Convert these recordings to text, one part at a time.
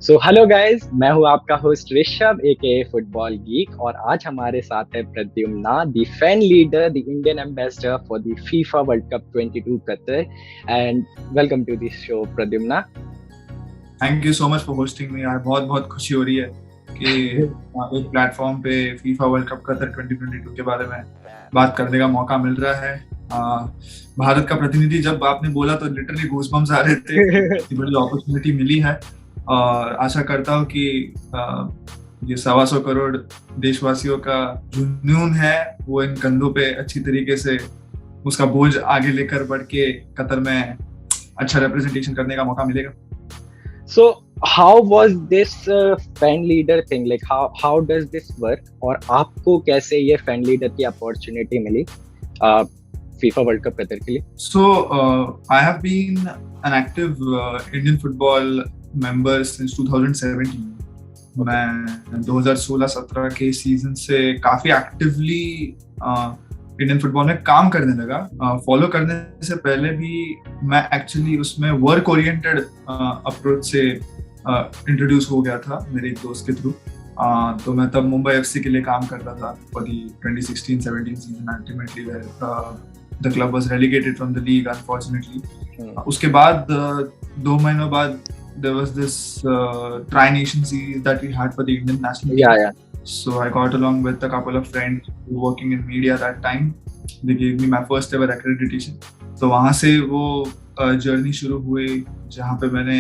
So hello guys, मैं हूं आपका host Rishabh AKA football geek और आज हमारे साथ है Pradyumna, the fan leader, the Indian ambassador for the FIFA World Cup 22 Qatar. And welcome to this show Pradyumna. Thank you so much for hosting me यार। बहुत बहुत खुशी हो रही है कि एक प्लेटफॉर्म पे फीफा वर्ल्ड कप कतर 2022 के बारे में बात करने का मौका मिल रहा है। भारत का प्रतिनिधि जब आपने बोला तो लिटरली गूज़बम्स आ रहे थे। इतनी बड़ी अपॉर्चुनिटी मिली है और आशा करता हूँ कि ये 125 करोड़ देशवासियों का जुनून है वो इन कंधों पे अच्छी तरीके से उसका बोझ आगे लेकर बढ़ के कतर में अच्छा रिप्रेजेंटेशन करने का मौका मिलेगा। So how was this fan leader thing? Like how does this work? और आपको कैसे ये fan leader की अपॉर्चुनिटी मिली फीफा वर्ल्ड कप कतर के लिए? So I have been an active Indian football member since 2017. मैं 2016-17 के सीजन से काफी एक्टिवली इंडियन फुटबॉल में काम करने लगा। फॉलो करने से पहले भी मैं एक्चुअली उसमें वर्क ओरिएंटेड अप्रोच से इंट्रोड्यूस हो गया था मेरे एक दोस्त के थ्रू। तो मैं तब मुंबई एफसी के लिए काम करता था for the 2016-17 season. Ultimately the club was relegated from the league unfortunately. उसके बाद 2 महीनों बाद there was this tri-nation series that we had for the Indian national team. Yeah. So I got along with a couple of friends who were working in media that time. They gave me my first ever accreditation. तो वहाँ से वो journey शुरू हुई जहाँ पे मैंने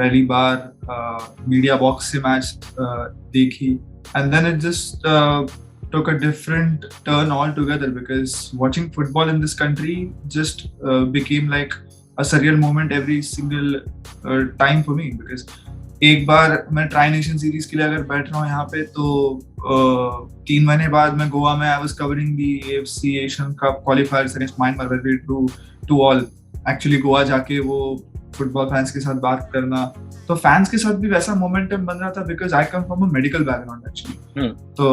पहली बार मीडिया बॉक्स से मैच देखी, and then it just took a different turn altogether because watching football in this country just became like a surreal moment every single time for me because एक बार मैं ट्राई नेशन सीरीज के लिए अगर बैठ रहा हूँ यहाँ पे तो 3 महीने बाद मैं गोवा में I was covering the AFC Asian Cup qualifiers against Myanmar where we drew 2-2। Actually Goa जाके वो फुटबॉल फैंस के साथ बात करना, तो फैंस के साथ भी वैसा मोमेंटम बन रहा था because I come from a medical background actually. तो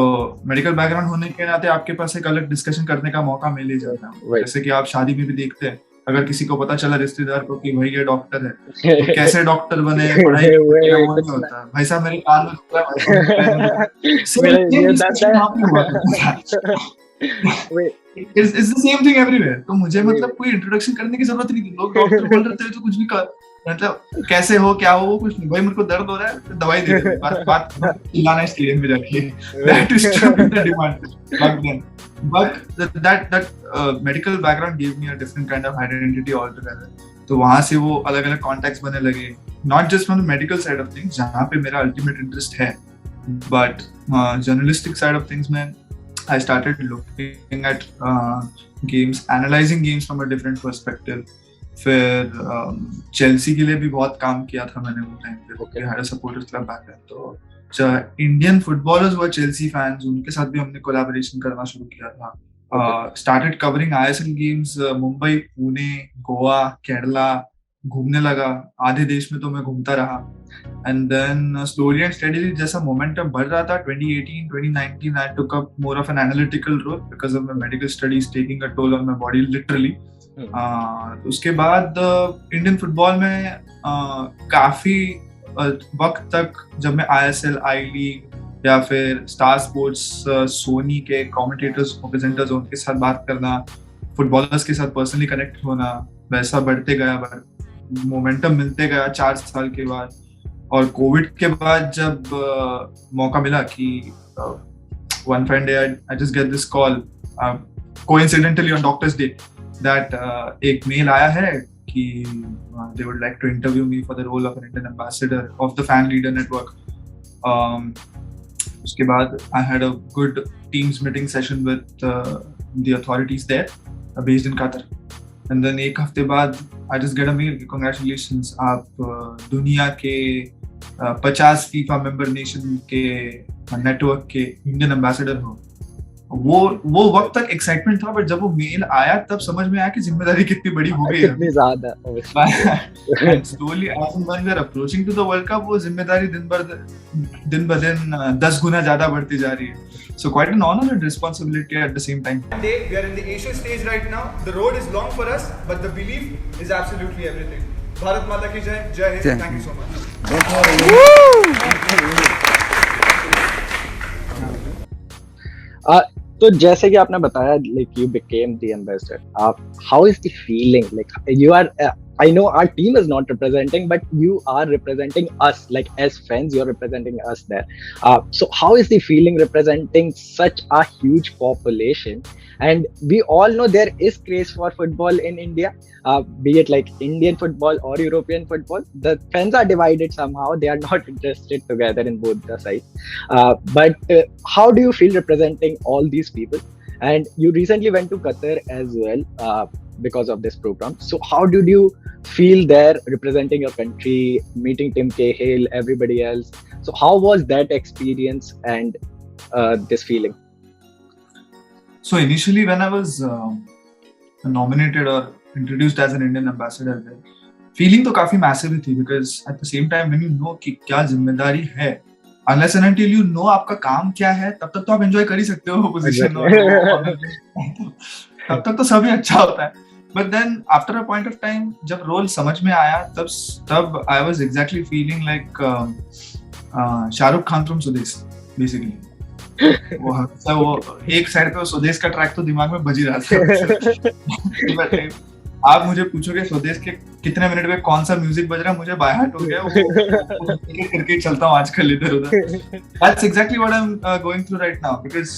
मेडिकल बैकग्राउंड होने के नाते आपके पास एक अलग डिस्कशन करने का मौका मिल ही जाता है। जैसे कि आप शादी में भी देखते हैं, अगर किसी को पता चला रिश्तेदार को कि भाई ये डॉक्टर है तो कैसे डॉक्टर बने, पढ़ाई वो नहीं होता। भाई साहब मेरे कान में It's the same thing everywhere। तो मुझे मतलब कोई इंट्रोडक्शन करने की जरूरत नहीं थी। लोग डॉक्टर बोल रहे थे तो कुछ भी कर, मतलब कैसे हो क्या हो वो कुछ नहीं, भाई मेरे को दर्द हो रहा है तो दवाई दे दे, बात लाना है स्टेडियम में जाके। That is the demand back then। But that medical background gave me a different kind of identity altogether। तो वहाँ से वो अलग अलग कॉन्टेक्ट्स बनने लगे, not just from the medical side of things जहाँ पे मेरा ultimate interest है, but journalistic side of things में I started looking at games, analyzing games from a different perspective। फिर चेल्सी के लिए भी बहुत काम किया था मैंने वो टाइम पे। We had a supporters club back then। तो इंडियन फुटबॉलर्स व चेल्सी फैंस उनके साथ भी हमने कोलैबोरेशन करना शुरू किया था। Started covering ISL games Mumbai, Pune, Goa, Kerala घूमने लगा। आधे देश में तो मैं घूमता रहा and then slowly and steadily जैसा momentum बढ़ रहा था 2018-2019 I took up more of an analytical role because of my medical studies taking a toll on my body literally। उसके बाद इंडियन फुटबॉल में काफी वक्त तक जब मैं ISL, आई लीग या फिर स्टार स्पोर्ट्स, सोनी के कमेंटेटर्स प्रेजेंटर्स उनके साथ बात करना, फुटबॉलर्स के साथ पर्सनली कनेक्ट होना, वैसा बढ़ते गया, मोमेंटम मिलते गया 4 साल के बाद। और कोविड के बाद जब मौका मिला कि one fine day I just get this call coincidentally on Doctor's Day that एक मेल आया है कि they would like to interview me for the role of an Indian ambassador of the fan leader network। उसके बाद I had a good teams meeting session with the authorities there based in Qatar। and then एक हफ्ते बाद I just get a mail कि congratulations आप दुनिया के 50 FIFA member nation के नेटवर्क के इंडियन एम्बेसडर हो। वो वक्त तक एक्साइटमेंट था, बट जब वो मेल आया तब समझ में आया कि जिम्मेदारी कितनी बड़ी हो गई है, कितनी ज्यादा। Slowly as and when we are approaching to the World Cup वो जिम्मेदारी दिन ब दिन 10 गुना ज्यादा बढ़ती जा रही है। So quite an honor and responsibility at the same time। We are in the Asian stage right now। The road is long for us, but the belief is absolutely everything। Bharat माता की जय, जय Hind. Thank you so much। तो जैसे कि आपने बताया like you became the ambassador, how is the feeling, like you are I know our team is not representing, but you are representing us, like as fans you're representing us there. So how is the feeling representing such a huge population? And we all know there is craze for football in India, be it like Indian football or European football. The fans are divided somehow, they are not interested together in both the sides. But how do you feel representing all these people? And you recently went to Qatar as well, because of this program. So how did you feel there representing your country, meeting Tim Cahill, everybody else? So how was that experience and this feeling? So initially when I was nominated or introduced as an Indian ambassador there, feeling तो काफी massive थी, because at the same time when you know कि क्या जिम्मेदारी है, unless and until you know आपका काम क्या है, तब तक तो आप enjoy कर ही सकते हो position तब तक तो सभी अच्छा होता है. But then after a point of time जब role समझ में आया, तब I was exactly feeling like Shahrukh Khan from स्वदेश basically. वो एक साइड पे स्वदेश का ट्रैक तो दिमाग में बज ही रहा था. आप मुझे पूछोगे स्वदेश के कितने मिनट में कौन सा म्यूजिक बज रहा है, मुझे बाय हार्ट हो गया, वो करके चलता हूँ आजकल इधर उधर. That's exactly what I'm going through right now, because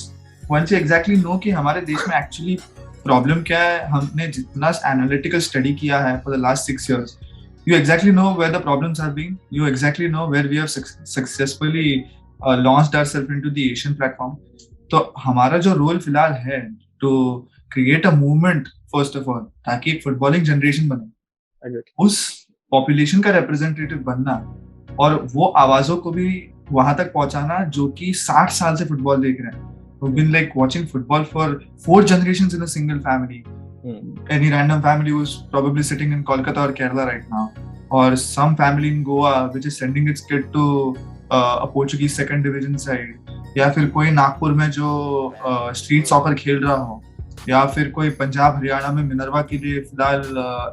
once you exactly know कि हमारे देश में actually प्रॉब्लम क्या है, हमने जितना एनालिटिकल स्टडी किया है for the last 6 years, you exactly know where the problems are being, you exactly know where we have successfully launched ourselves into the Asian platform. तो हमारा जो रोल फिलहाल है to create a movement first of all, ताकि एक footballing generation बने, उस population का रिप्रेजेंटेटिव बनना और वो आवाजों को भी वहां तक पहुंचाना जो कि 60 साल से फुटबॉल देख रहे हैं. We've been like watching football for 4 generations in a single family. Any random family who's probably sitting in Kolkata or Kerala right now, or some family in Goa which is sending its kid to a Portuguese second division side, या फिर कोई नागपुर में जो street soccer खेल रहा हो, या फिर कोई पंजाब हरियाणा में मिनर्वा के लिए फिलहाल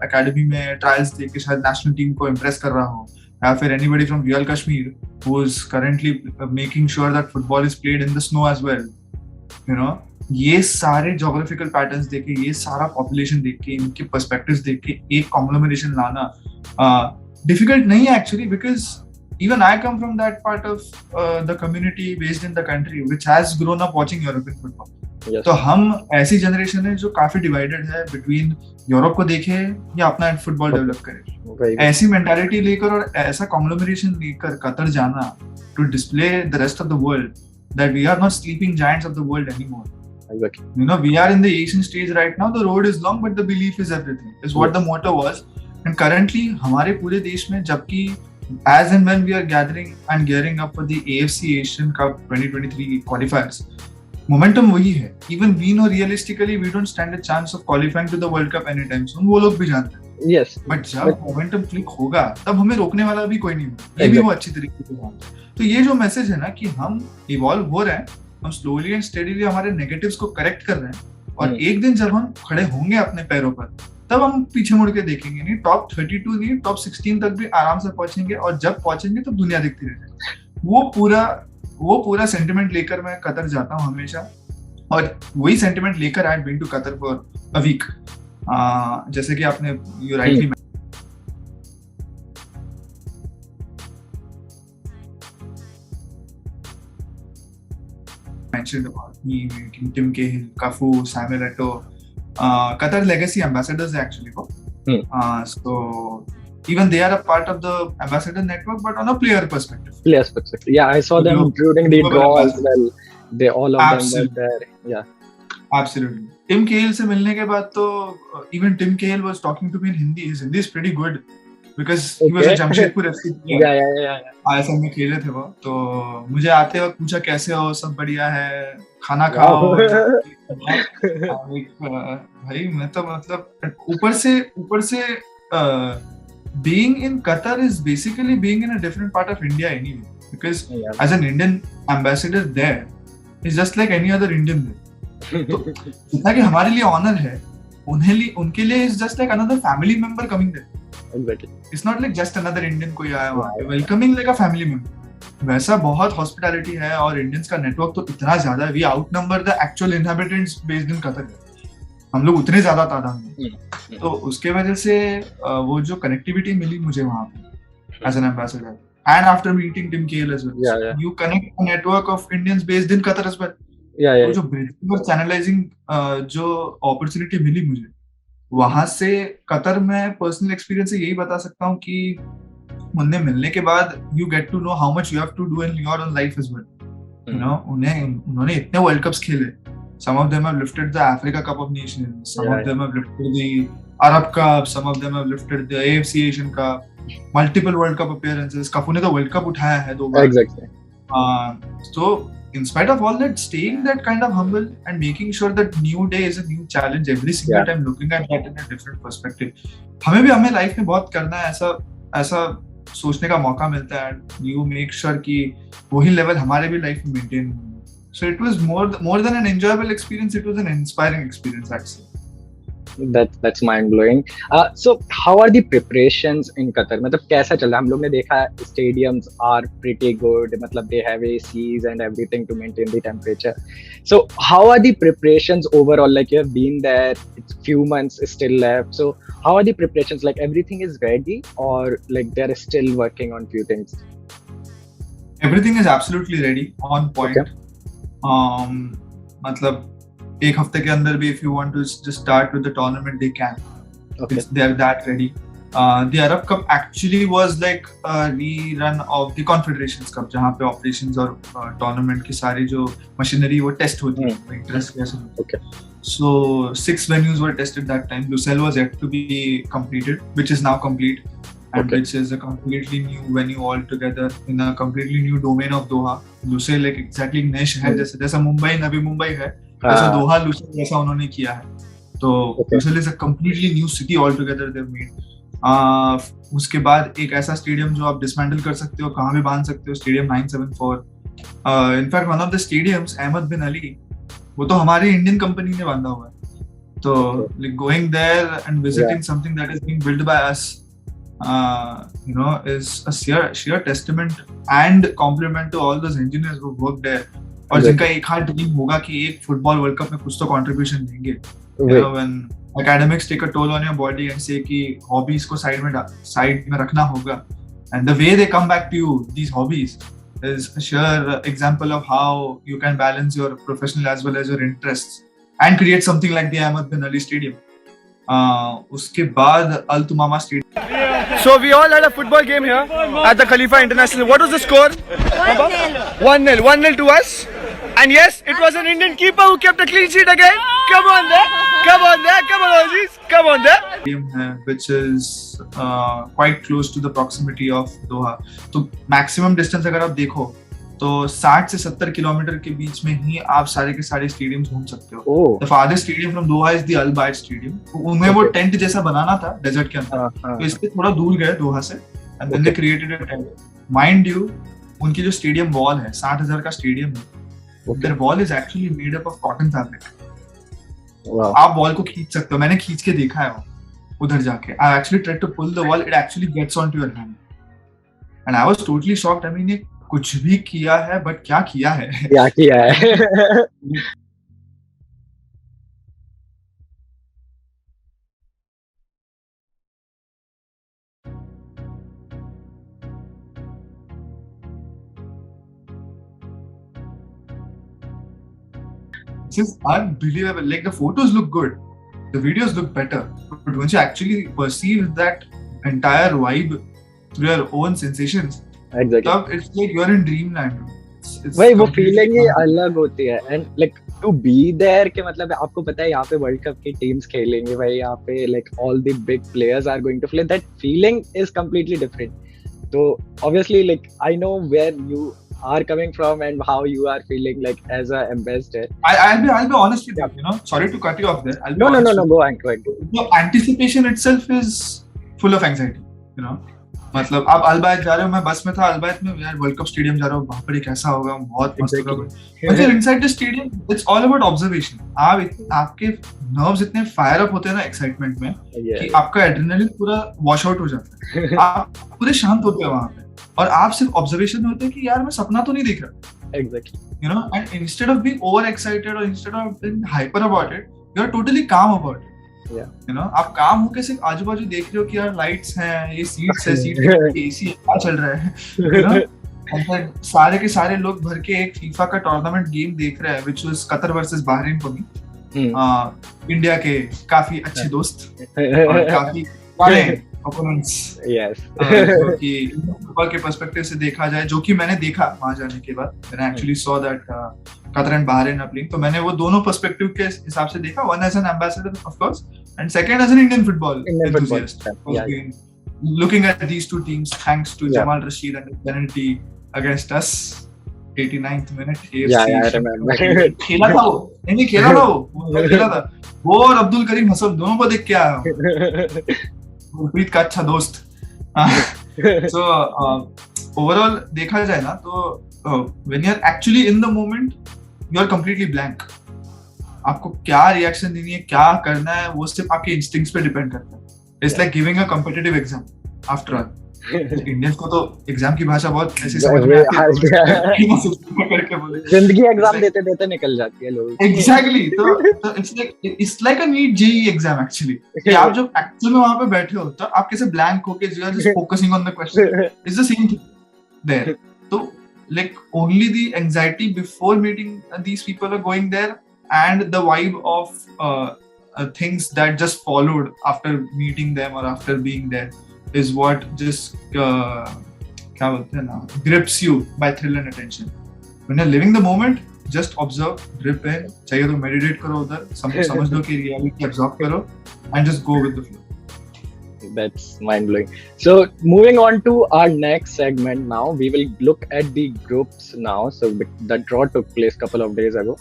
एकेडमी में ट्रायल्स देके शायद नेशनल टीम को इम्प्रेस कर रहा हो, या फिर anybody from real Kashmir who is currently making sure that football is played in the snow as well. You know, ये सारे जोग्राफिकल पैटर्न्स देखे, ये सारा पॉपुलेशन देख के, इनके पर्सपेक्टिव्स देख के एक कॉन्ग्लोमरेशन लाना डिफिकल्ट नहीं है actually, because even I come from that part of the community based in the country which has grown up watching European football. Yes. तो हम ऐसी जनरेशन है जो काफी डिवाइडेड है बिटवीन यूरोप को देखे या अपना फुटबॉल डेवलप करे. ऐसी मेंटालिटी लेकर और ऐसा कॉन्ग्लोमरेशन लेकर कतर जाना to display the rest of the world that we are not sleeping giants of the world anymore. Exactly. You know, we are in the Asian stage right now. The road is long, but the belief is everything. Is what the motto was. And currently, हमारे पूरे देश में जबकि as and when we are gathering and gearing up for the AFC Asian Cup 2023 qualifiers, momentum वही है. Even we know realistically we don't stand a chance of qualifying to the World Cup anytime soon. वो लोग भी जानते हैं. Yes. But जब momentum click होगा, तब हमें रोकने वाला भी कोई नहीं होगा. ये भी वो अच्छी तरीके से जानते हैं. तो ये जो मैसेज है ना कि हम इवॉल्व हो रहे हैं, हम स्लोली एंड स्टेडीली हमारे नेगेटिव्स को करेक्ट कर रहे हैं, और एक दिन जब हम खड़े होंगे अपने पैरों पर, तब हम पीछे मुड़ के देखेंगे नहीं, टॉप 32 नहीं, टॉप 16 तक भी आराम से पहुंचेंगे, और जब पहुंचेंगे तो दुनिया दिखती रहेगी. वो पूरा सेंटिमेंट लेकर मैं कतर जाता हूँ हमेशा, और वही सेंटिमेंट लेकर I have been to Qatar for a week. जैसे कि आपने you rightly mentioned about me, Tim Cahill, Cafu, Samuel Eto'o, Qatar legacy ambassadors actually. So even they are a part of the ambassador network, but on a player perspective. Players perspective. Yeah, I saw them during the draw as well. They all of them were there. Yeah. Absolutely. Tim Cahill से मिलने के बाद तो even Tim Cahill was talking to me in Hindi. His Hindi is pretty good. Because he was a Jamshedpur FC player. Yeah. ISL में खेले थे वो, तो मुझे आते वक्त पूछा कैसे हो, सब बढ़िया है, खाना खाओ. भाई मैं तो मतलब ऊपर से being in Qatar is basically being in a different part of India anyway. Because as an Indian ambassador there, it's just like any other Indian there. तो जितना कि हमारे लिए ऑनर है, उनके लिए is just like another family member coming there. Exactly. It's not like just another Indian कोई आया वहाँ पे, welcoming like a family member. वैसा बहुत हॉस्पिटैलिटी है और इंडियंस का नेटवर्क तो इतना ज्यादा है, we outnumber the actual inhabitants based in Qatar. हम लोग उतने ज्यादा तादाद में, तो उसके वजह से वो जो कनेक्टिविटी मिली मुझे वहां पे as an ambassador, and after meeting Tim Cahill as well, you connect a network of Indians based in Qatar as well. तो जो ब्रिजिंग और चैनलाइजिंग जो अपॉर्चुनिटी मिली मुझे वहां से कतर में, पर्सनल एक्सपीरियंस से यही बता सकता हूँ कि उनने मिलने के बाद you get to know how much you have to do in your own life as well. You know, उन्होंने इतने वर्ल्ड कप्स खेले, some of them have lifted the Africa Cup of Nations, some of them have lifted the Arab Cup, some of them have lifted the AFC Asian Cup, multiple World Cup appearances. कफू ने तो World Cup उठाया है 2 बार। Exactly. So in spite of all that, staying that kind of humble and making sure that new day is a new challenge every single time, looking at that in a different perspective. हमें life में बहुत करना है, ऐसा सोचने का मौका मिलता है, you make sure कि वही लेवल हमारे भी लाइफ में मेंटेन हो। So it was more than an enjoyable experience, it was an inspiring experience actually. That's mind blowing. So how are the preparations in Qatar? मतलब कैसा चल रहा है? हम लोग ने देखा stadiums are pretty good, मतलब they have ACs and everything to maintain the temperature. So how are the preparations overall? Like you have been there, it's few months still left. So how are the preparations? Like everything is ready or like they're still working on few things? Everything is absolutely ready, on point. Okay. मतलब एक हफ्ते के अंदर भी if you want to just start with the tournament they can. Okay. They're that ready. The Arab Cup actually was like a rerun of the Confederations Cup, जहाँ पे operations और tournament की सारी जो machinery वो test होती है, interest कैसे होता है. Okay. So 6 venues were tested that time. Lusail was yet to be completed, which is now complete. And which is a completely new venue altogether in a completely new domain of Doha. Lusail like exactly नए शहर जैसा मुंबई नवी मुंबई है, वैसा दोहा लुसाइल जैसा उन्होंने किया है. तो Lusail is a completely new city altogether they've made. उसके बाद एक ऐसा स्टेडियम जो आप डिसमेंटल कर सकते हो, कहाँ भी बांध सकते हो, stadium 974. In fact one of the stadiums, Ahmed bin Ali, वो तो हमारी इंडियन कंपनी ने बांधा हुआ है. तो like going there and visiting something that is being built by us, you know, is a sheer testament and compliment to all those engineers who worked there, और जिनका एक हाथ ड्रीम होगा कि एक फुटबॉल वर्ल्ड कप में कुछ तो कंट्रीब्यूशन देंगे. You know, when academics take a toll on your body and say कि hobbies को साइड में रखना होगा, and the way they come back to you, these hobbies, is a sheer example of how you can balance your professional as well as your interests and create something like the Ahmed bin Ali Stadium. उसके बाद Al Tumama Stadium. So we all had a football game here at the Khalifa International. What was the score? 1-0. 1-0 to us. And yes, it was an Indian keeper who kept a clean sheet again. Come on there. Come on there. Come on, Aussies. Come on there. Which is quite close to the proximity of Doha. तो maximum distance अगर आप देखो तो 60 से 70 kilometre के बीच में ही आप सारे के सारे स्टेडियम्स घूम सकते हो. The farthest stadium from Doha is the Al Bayt Stadium. उनमें वो टेंट जैसा बनाना था डेजर्ट के अंदर, तो इसलिए थोड़ा दूर गए दोहा से, and then they created a tent. Mind you, उनकी जो स्टेडियम वॉल है 60,000 का स्टेडियम है, their wall is actually made up of cotton fabric. आप वॉल को खींच सकते हो, मैंने खींच के देखा है उधर जाके. I actually tried to pull the wall, it actually gets onto your hand, and I was totally shocked. I mean, कुछ भी किया है, बट क्या किया है? क्या किया है? This is unbelievable. Like the photos look good, the videos look better, but once you actually perceive that entire vibe through your own sensations, Exactly. It's like you're in dreamland. वही वो feeling ही अलग होती है. And like to be there के मतलब आपको पता है यहाँ पे वर्ल्ड कप की टीम्स खेलेंगे भाई, यहाँ पे like all the big players are going to play. That feeling is completely different. तो obviously like I know where you are coming from and how you are feeling like as a ambassador. I'll be honest with you, you know, sorry to cut you off there. No, go on. The anticipation itself is full of anxiety, you know. मतलब आप अलबायत जा रहे हो, मैं बस में था अलबायत में, यार वर्ल्ड कप स्टेडियम जा रहा हूँ, वहाँ पर कैसा होगा, बहुत मस्त होगा. मतलब inside the stadium it's all about observation. आपके नर्व्स इतने फायर अप होते हैं ना एक्साइटमेंट में कि आपका एड्रेनलिन पूरा वॉश आउट हो जाता है. आप पूरे शांत होते हैं वहाँ पे. और आप सिर्फ ऑब्जर्वेशन में होते हैं कि यार मैं सपना तो नहीं देख रहा, Exactly. you know, and instead of being over excited or instead of being hyper about it, you are totally calm about it. Yeah. You know, आप काम होके सिर्फ आजू बाजू देख रहे हो कि यार लाइट्स हैं, ये सीट्स है, सीट के एसी है, क्या चल रहा है, you know? And then सारे के सारे लोग भर के एक फीफा का टूर्नामेंट गेम देख रहे हैं, which was Qatar versus Bahrain for me. India के काफी अच्छे दोस्त और काफी बड़े opponents. Yes. जो कि फुटबॉल के पर्सपेक्टिव से देखा जाए, जो कि मैंने देखा वहां जाने के बाद, मैंने actually saw that Qatar and Bahrain are playing, तो मैंने वो दोनों पर्सपेक्टिव के हिसाब से देखा, one as an ambassador of course and second as an Indian football enthusiast. Looking at these two teams, thanks to Jamal Rashid and his penalty against us, 89th minute. AFC I remember. खेला था वो, नहीं खेला था वो खेला था वो और अब्दुल करीम हसन दोनों को देख के आया हूँ, गुरप्रीत का अच्छा दोस्त. So overall देखा जाए ना तो when you're actually in the moment, you're completely blank. आपको क्या रिएक्शन देनी है, क्या करना है, वो सिर्फ आपके इंस्टिंक्ट्स पे डिपेंड करता है. It's like giving a competitive exam after all. Indians को तो एग्जाम की भाषा बहुत ऐसे समझ में आती है, जिंदगी एग्जाम देते देते निकल जाती है लोग. एग्जैक्टली. तो it's like a NEET JEE exam actually, कि आप जब एक्चुअली में वहां पे बैठे हो तो आप कैसे ब्लैंक होके just focusing on the question, it's the same thing there. तो like only the anxiety before meeting these people are going there, and the vibe of things that just followed after meeting them or after being there is what just क्या बोलते हैं ना, grips you by thrill and attention. When you're living the moment, just observe, drip in, चाहिए तो meditate करो उधर, समझ लो कि reality absorb करो and just go with the flow. That's mind-blowing. So moving on to our next segment now, we will look at the groups now. So the draw took place a couple of days ago.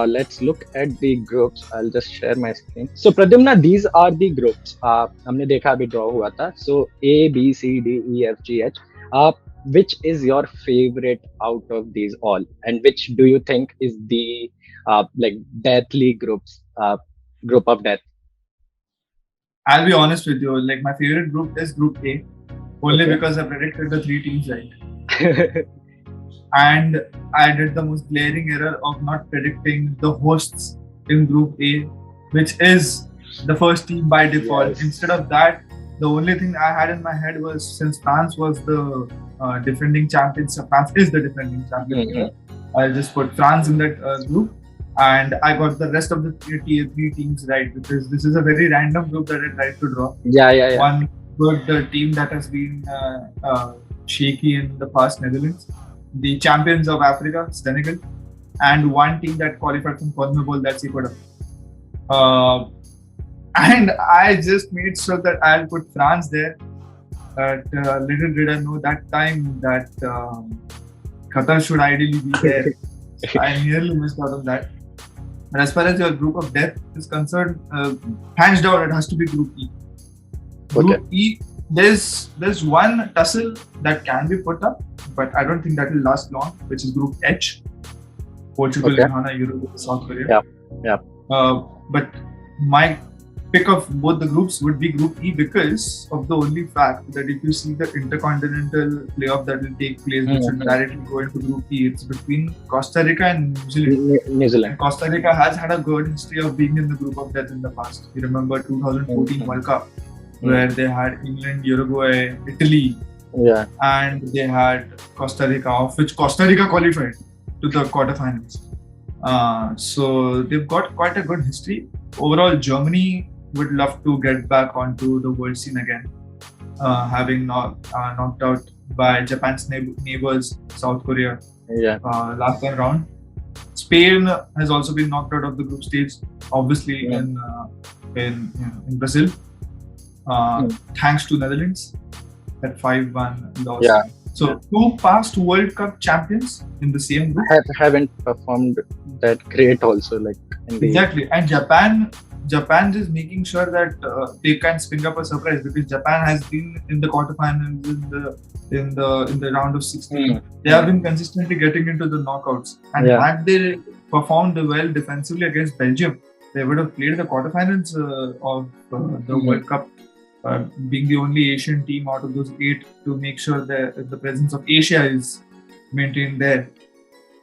Let's look at the groups. I'll just share my screen. So Pradyumna, these are the groups. हमने देखा अभी draw हुआ था. So A, B, C, D, E, F, G, H. Which is your favorite out of these all? And which do you think is the like deathly groups? Group of death. I'll be honest with you. Like my favorite group is Group A, only because I predicted the 3 teams right. And I did the most glaring error of not predicting the hosts in Group A, which is the first team by default. Yes. Instead of that, the only thing I had in my head was, since France was the defending champions, France is the defending champion. Mm-hmm. I'll just put France in that group, and I got the rest of the three teams right, because this is a very random group that I tried to draw. Yeah. One good team that has been shaky in the past, Netherlands. The champions of Africa, Senegal, and one team that qualified from CONMEBOL, that's Ecuador. And I just made sure that I'll put France there. But little did I know that time that Qatar should ideally be there. I nearly missed out on that. And as far as your group of death is concerned, hands down, it has to be Group E. Group E, there's one tussle that can be put up, but I don't think that will last long, which is Group H. Portugal, Ghana, Uruguay, South Korea. Yeah. But my pick of both the groups would be Group E, because of the only fact that if you see the intercontinental playoff that will take place, which will directly go into Group E, it's between Costa Rica and New Zealand. And Costa Rica has had a good history of being in the group of death in the past. You remember 2014 World Cup, where they had England, Uruguay, Italy, and they had Costa Rica, of which Costa Rica qualified to the quarterfinals. So they've got quite a good history. Overall, Germany would love to get back onto the world scene again, having knocked out by Japan's neighbors, South Korea, last time round. Spain has also been knocked out of the group stage, obviously in Brazil, thanks to Netherlands, that 5-1 loss. Yeah. So 2 past World Cup champions in the same group haven't performed that great also, like exactly. And Japan is making sure that they can spring up a surprise, because Japan has been in the quarterfinals in the round of 16. They have been consistently getting into the knockouts, and had they performed well defensively against Belgium, they would have played the quarterfinals of the World Cup being the only Asian team out of those 8 to make sure that the presence of Asia is maintained there.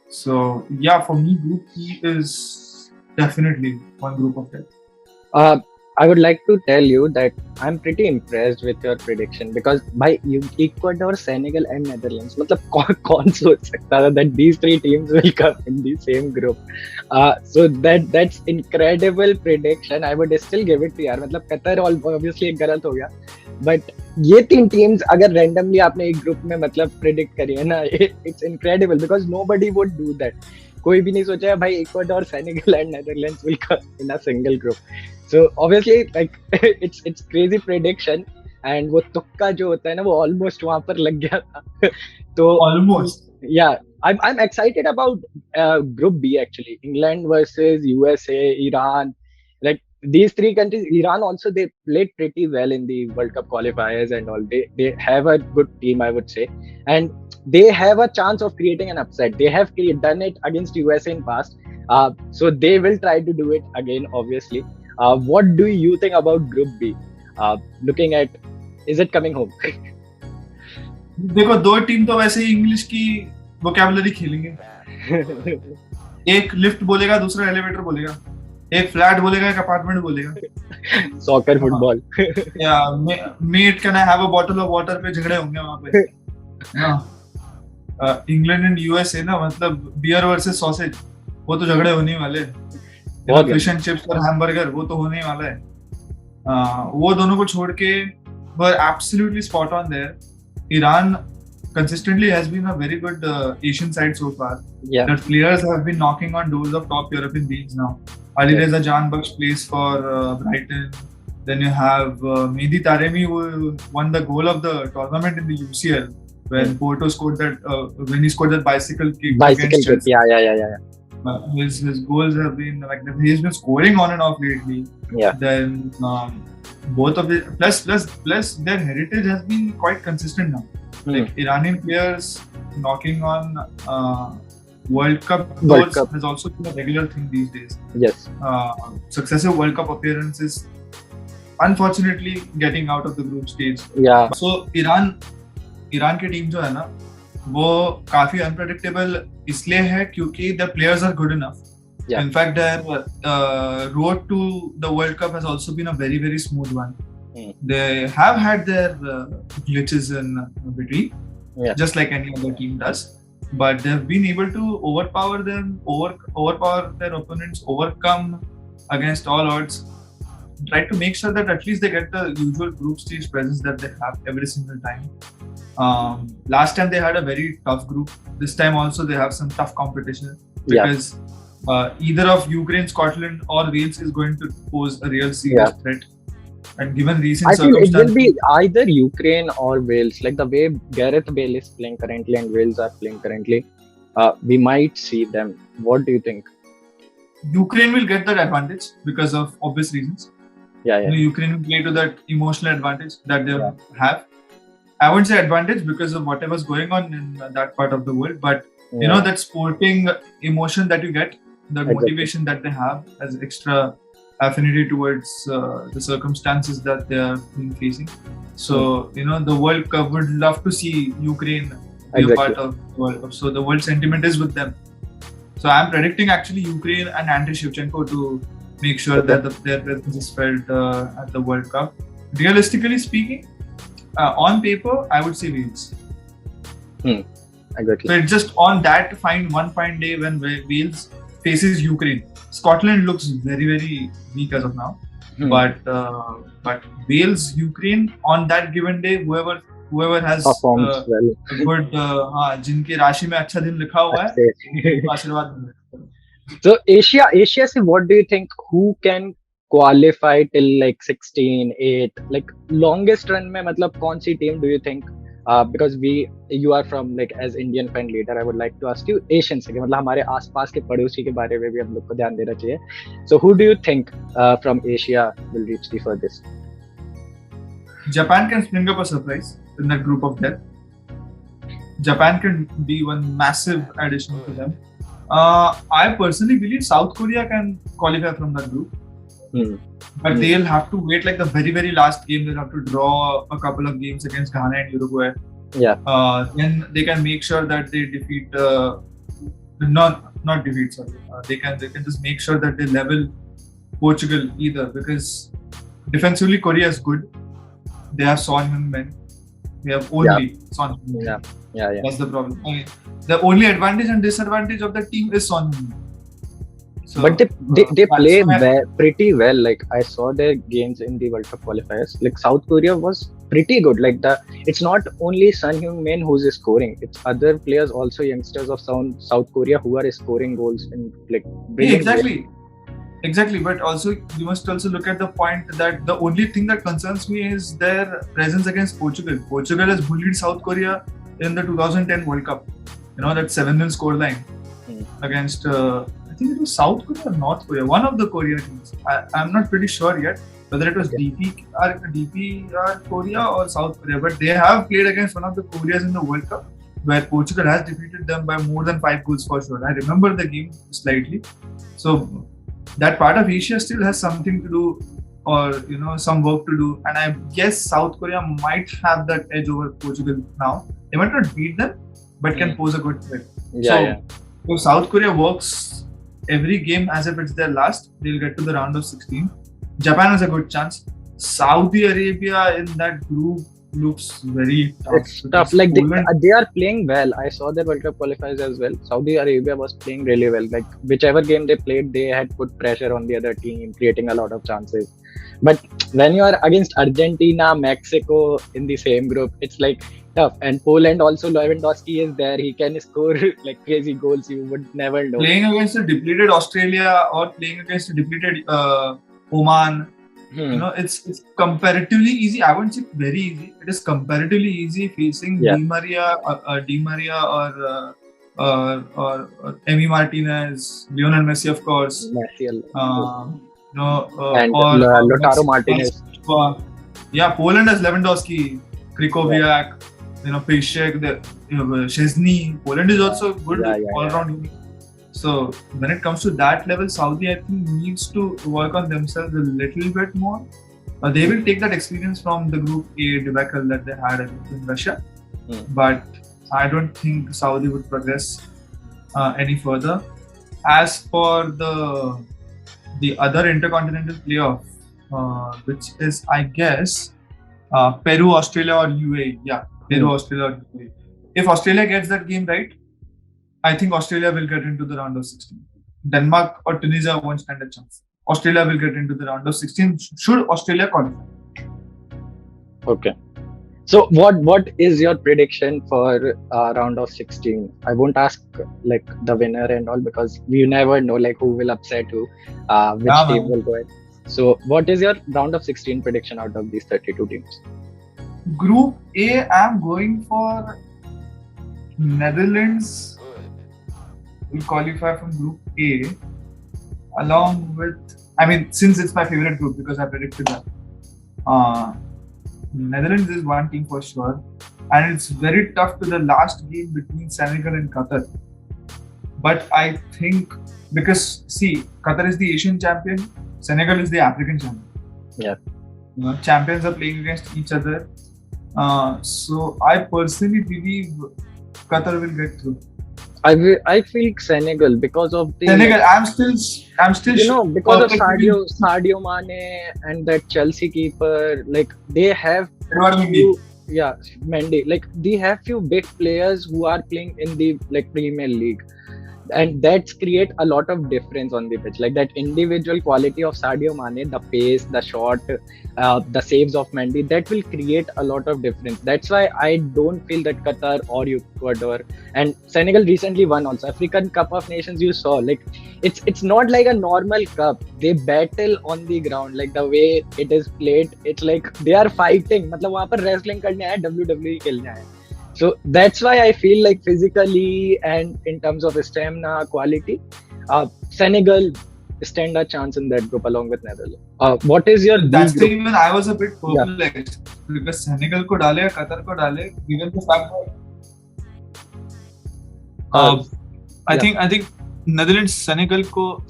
So yeah, for me, Group E is definitely one group of death. I would like to tell you that I'm pretty impressed with your prediction because by Ecuador, Senegal and Netherlands, मतलब कौन सोच सकता था that these 3 teams will come in the same group. So that's incredible prediction. I would still give it to यार, मतलब Qatar obviously गलत हो गया, but ये 3 teams अगर randomly आपने एक group में मतलब predict करी है ना, it's incredible because nobody would do that. कोई भी नहीं सोचा है भाई Ecuador, Senegal and Netherlands will come in a single group. So obviously like it's crazy prediction and वो तुक्का जो होता है ना वो ऑलमोस्ट वहां पर लग गया था. तो ऑलमोस्ट या I'm excited about group B actually. England versus USA, Iran, like these 3 countries. Iran also, they played pretty well in the World Cup qualifiers and all. They have a good team, I would say, and they have a chance of creating an upset. They have done it against USA in past, so they will try to do it again, obviously. What do you think about Group B? Looking at, is it coming home? देखो, 2 team तो वैसे ही English की vocabulary खेलेंगे. एक lift बोलेगा, दूसरा elevator बोलेगा. एक फ्लैट बोलेगा, एक अपार्टमेंट बोलेगा. Soccer football. या mate can I have a bottle of water पे झगड़े होंगे वहां पे. इंग्लैंड एंड यूएसए ना, मतलब बियर वर्सेस सॉसेज, वो तो झगड़े होने वाले. फिश एंड चिप्स और हैमबर्गर, वो तो होने ही वाला है. वो दोनों को छोड़ के were absolutely spot on their. Iran consistently has been a very good Asian side so far. Yeah. Their players have been knocking on doors of top European leagues now. Alireza Jan Baksh plays for Brighton. Then you have Mehdi Taremi, who won the goal of the tournament in the UCL when Porto scored that when he scored that bicycle kick against Chelsea. Yeah. His goals have been like he's been scoring on and off lately. Yeah. Then both of the plus their heritage has been quite consistent now. Like Iranian players knocking on World Cup has also been a regular thing these days. Yes. Successive World Cup appearances, unfortunately getting out of the group stage. Yeah. So Iran की team जो है ना, वो काफी unpredictable इसलिए है क्योंकि the players are good enough. Yeah. In fact, their road to the World Cup has also been a very, very smooth one. They have had their glitches in between, just like any other team does. But they have been able to overpower them, overpower their opponents, overcome against all odds. Try to make sure that at least they get the usual group stage presence that they have every single time. Last time they had a very tough group. This time also they have some tough competition because either of Ukraine, Scotland or Wales is going to pose a real serious threat. And given recent circumstances, I feel it will be either Ukraine or Wales. Like the way Gareth Bale is playing currently and Wales are playing currently, we might see them. What do you think? Ukraine will get that advantage because of obvious reasons. Yeah. Ukraine will play to that emotional advantage that they have. I wouldn't say advantage because of whatever's going on in that part of the world, but you know, that sporting emotion that you get, the motivation that they have as extra affinity towards the circumstances that they are facing. So, you know, the World Cup would love to see Ukraine be a part of the World Cup. So the world sentiment is with them. So I'm predicting actually Ukraine and Andriy Shevchenko to make sure that their presence is felt at the World Cup. Realistically speaking, on paper, I would say Wales. Exactly. So it's just on that fine day when Wales faces Ukraine. Scotland looks very, very weak as of now. But Wales, Ukraine, on that given day, whoever has performs well, good, जिनके राशि में अच्छा दिन लिखा हुआ है, आशीर्वाद मिले. So Asia से what do you think? Who can qualify till like 16, 8? Like longest run में मतलब कौन सी team do you think? Because you are from like as Indian fan leader, I would like to ask you Asian से, मतलब हमारे आसपास के पड़ोसी के बारे में भी हम लोग को ध्यान देना चाहिए. So who do you think from Asia will reach the furthest? Japan can spring up a surprise in that group of death. Japan can be one massive addition to them. I personally believe South Korea can qualify from that group. But they'll have to wait like the very last game. They'll have to draw a couple of games against Ghana and Uruguay. Then they can make sure that they defeat not defeat. Sorry, they can just make sure that they level Portugal either, because defensively Korea is good. They have Son Heung-min. They have only Son Heung-min. That's the problem. I mean, the only advantage and disadvantage of the team is Son Heung-min. So, but they play pretty well. Like I saw their games in the World Cup qualifiers. Like South Korea was pretty good. Like it's not only Son Heung-min who's scoring. It's other players also, youngsters of South Korea, who are scoring goals in like Exactly. But also you must also look at the point that the only thing that concerns me is their presence against Portugal. Portugal has bullied South Korea in the 2010 World Cup. You know, that 7-0 scoreline against. I think it was South Korea or North Korea, one of the Korea teams. I'm not pretty sure yet whether it was DPR Korea or South Korea, but they have played against one of the Koreas in the World Cup, where Portugal has defeated them by more than 5 goals for sure. I remember the game slightly. So that part of Asia still has something to do, or some work to do, and I guess South Korea might have that edge over Portugal now. They might not beat them, but can pose a good threat. So South Korea works every game as if it's their last, they'll get to the round of 16. Japan has a good chance. Saudi Arabia in that group looks very tough. It's tough. Like they are playing well. I saw their World Cup qualifiers as well. Saudi Arabia was playing really well. Like whichever game they played, they had put pressure on the other team, creating a lot of chances. But when you are against Argentina, Mexico in the same group, it's like tough. And Poland also, Lewandowski is there. He can score like crazy goals. You would never know. Playing against a depleted Australia or playing against a depleted Oman, it's comparatively easy. I wouldn't say very easy. It is comparatively easy facing Di Maria or Emi Martinez, Lionel Messi, of course. And Lautaro Martinez. Poland has Lewandowski, Krychowiak, Piszczek, Szczesny. Poland is also good all-round. So when it comes to that level, Saudi I think needs to work on themselves a little bit more. They will take that experience from the Group A debacle that they had in Russia, but I don't think Saudi would progress any further. As for the other intercontinental playoff, which is I guess Peru, Australia or UAE. Peru, Australia or UAE. If Australia gets that game right, I think Australia will get into the round of 16. Denmark or Tunisia won't stand a chance. Australia will get into the round of 16 should Australia qualify. Okay. So what is your prediction for round of 16? I won't ask like the winner and all, because you never know like who will upset who, which team will go ahead. So what is your round of 16 prediction out of these 32 teams? Group A, I'm going for Netherlands will qualify from Group A, along with, since it's my favorite group because I predicted that. Netherlands is one team for sure, and it's very tough to the last game between Senegal and Qatar. But I think, because Qatar is the Asian champion, Senegal is the African champion. Champions are playing against each other. So I personally believe Qatar will get through. I feel Senegal because of the Senegal. I'm still because of Sadio Mane and that Chelsea keeper. Like they have Mendy. Like they have few big players who are playing in the Premier League, and that's create a lot of difference on the pitch. Like that individual quality of Sadio Mane, the pace, the shot, the saves of Mendy, that will create a lot of difference. That's why I don't feel that Qatar or Ecuador, and Senegal recently won also African Cup of Nations. You saw like it's not like a normal cup. They battle on the ground. Like the way it is played, it's like they are fighting. मतलब वहाँ पर wrestling करने आए, WWE खेलने आए. So that's why I feel like physically and in terms of stamina, quality, Senegal stand a chance in that group along with Netherlands. What is your That's the reason I was a bit perplexed because Senegal ko dale, Qatar ko dale, given the fact that I think Netherlands Senegal ko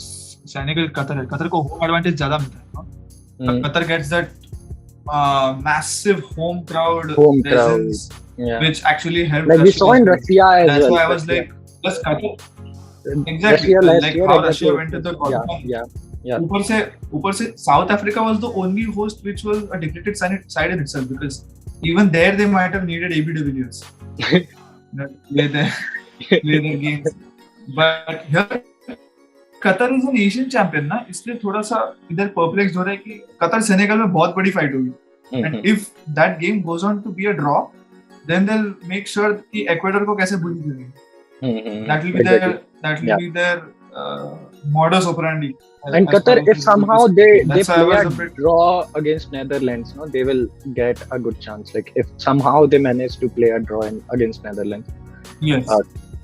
Senegal, Qatar को home advantage ज़्यादा मिलता है. Qatar gets that massive home crowd presence, which actually helped. Like we saw in Russia as well. That's why I was like, plus Qatar. Exactly. Like how Russia went to the qualifier. ऊपर से South Africa was the only host which was a depleted side in itself, because even there they might have needed AB de Villiers play their games. But here Qatar is an Asian champion ना, इसलिए थोड़ा सा इधर perplexed हो रहा है कि Qatar Senegal में बहुत बड़ी फाइट होगी. And if that game goes on to be a draw, then they'll make sure कि एक्वेडर को कैसे bully करेंगे. That will be their modus operandi. And Qatar, if somehow they play a draw against Netherlands, no, they will get a good chance. Like if somehow they manage to play a draw against Netherlands, yes.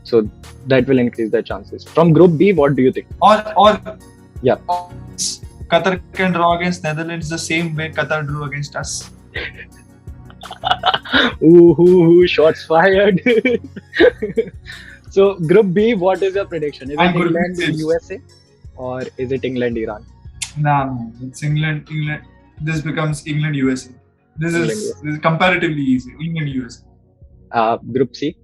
So that will increase their chances. From Group B, what do you think? Or yeah, Qatar can draw against Netherlands the same way Qatar drew against us. Ooh, shots fired. So Group B, what is your prediction? Is it England, USA, or is it England, Iran? No, it's England. This becomes England, USA. This is comparatively easy. England, USA. Group C.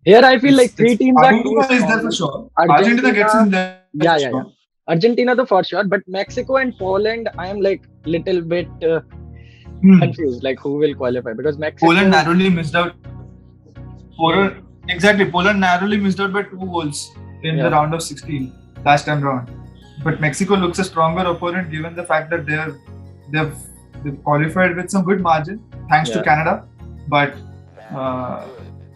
Here I feel like three teams are too strong. Is there for sure. Argentina gets in there. Yeah. Argentina though for sure, but Mexico and Poland, I am like little bit confused. Like who will qualify, because Mexico. Poland narrowly missed out. Poland narrowly missed out by 2 goals in the round of 16 last time round. But Mexico looks a stronger opponent given the fact that they've qualified with some good margin thanks to Canada. But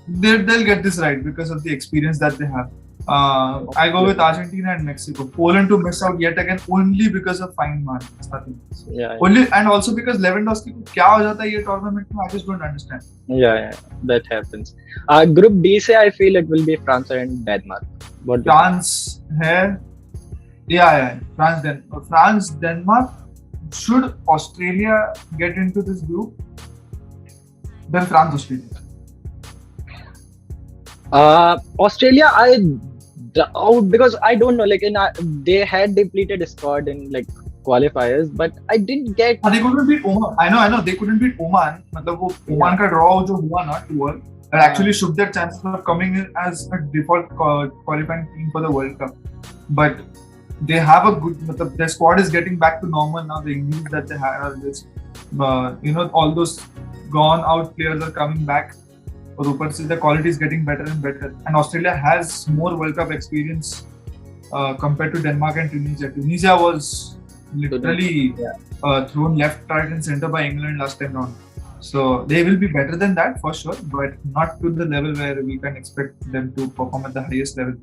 they'll get this right because of the experience that they have. I go with Argentina and Mexico. Poland to miss out yet again only because of fine margins. Nothing else. Only and also because Lewandowski को क्या हो जाता है ये tournament में, I just don't understand. Yeah, that happens. Group D से I feel it will be France and Denmark. What France है. Yeah. France, Denmark. Should Australia get into this group? Then France, Australia. Australia, I doubt, because I don't know. Like they had depleted squad in like qualifiers, but I didn't get. They couldn't beat Oman. I know they couldn't beat Oman. मतलब वो Oman का draw जो हुआ ना 2-1, that actually shook their chances of coming in as a default qualifying team for the World Cup. But they have a good. मतलब their squad is getting back to normal now. The injuries that they had are just, all those gone out players are coming back. और ऊपर से the quality is getting better and better. And Australia has more World Cup experience compared to Denmark and Tunisia. Tunisia was literally thrown left, right, and center by England last time round. So they will be better than that for sure, but not to the level where we can expect them to perform at the highest level.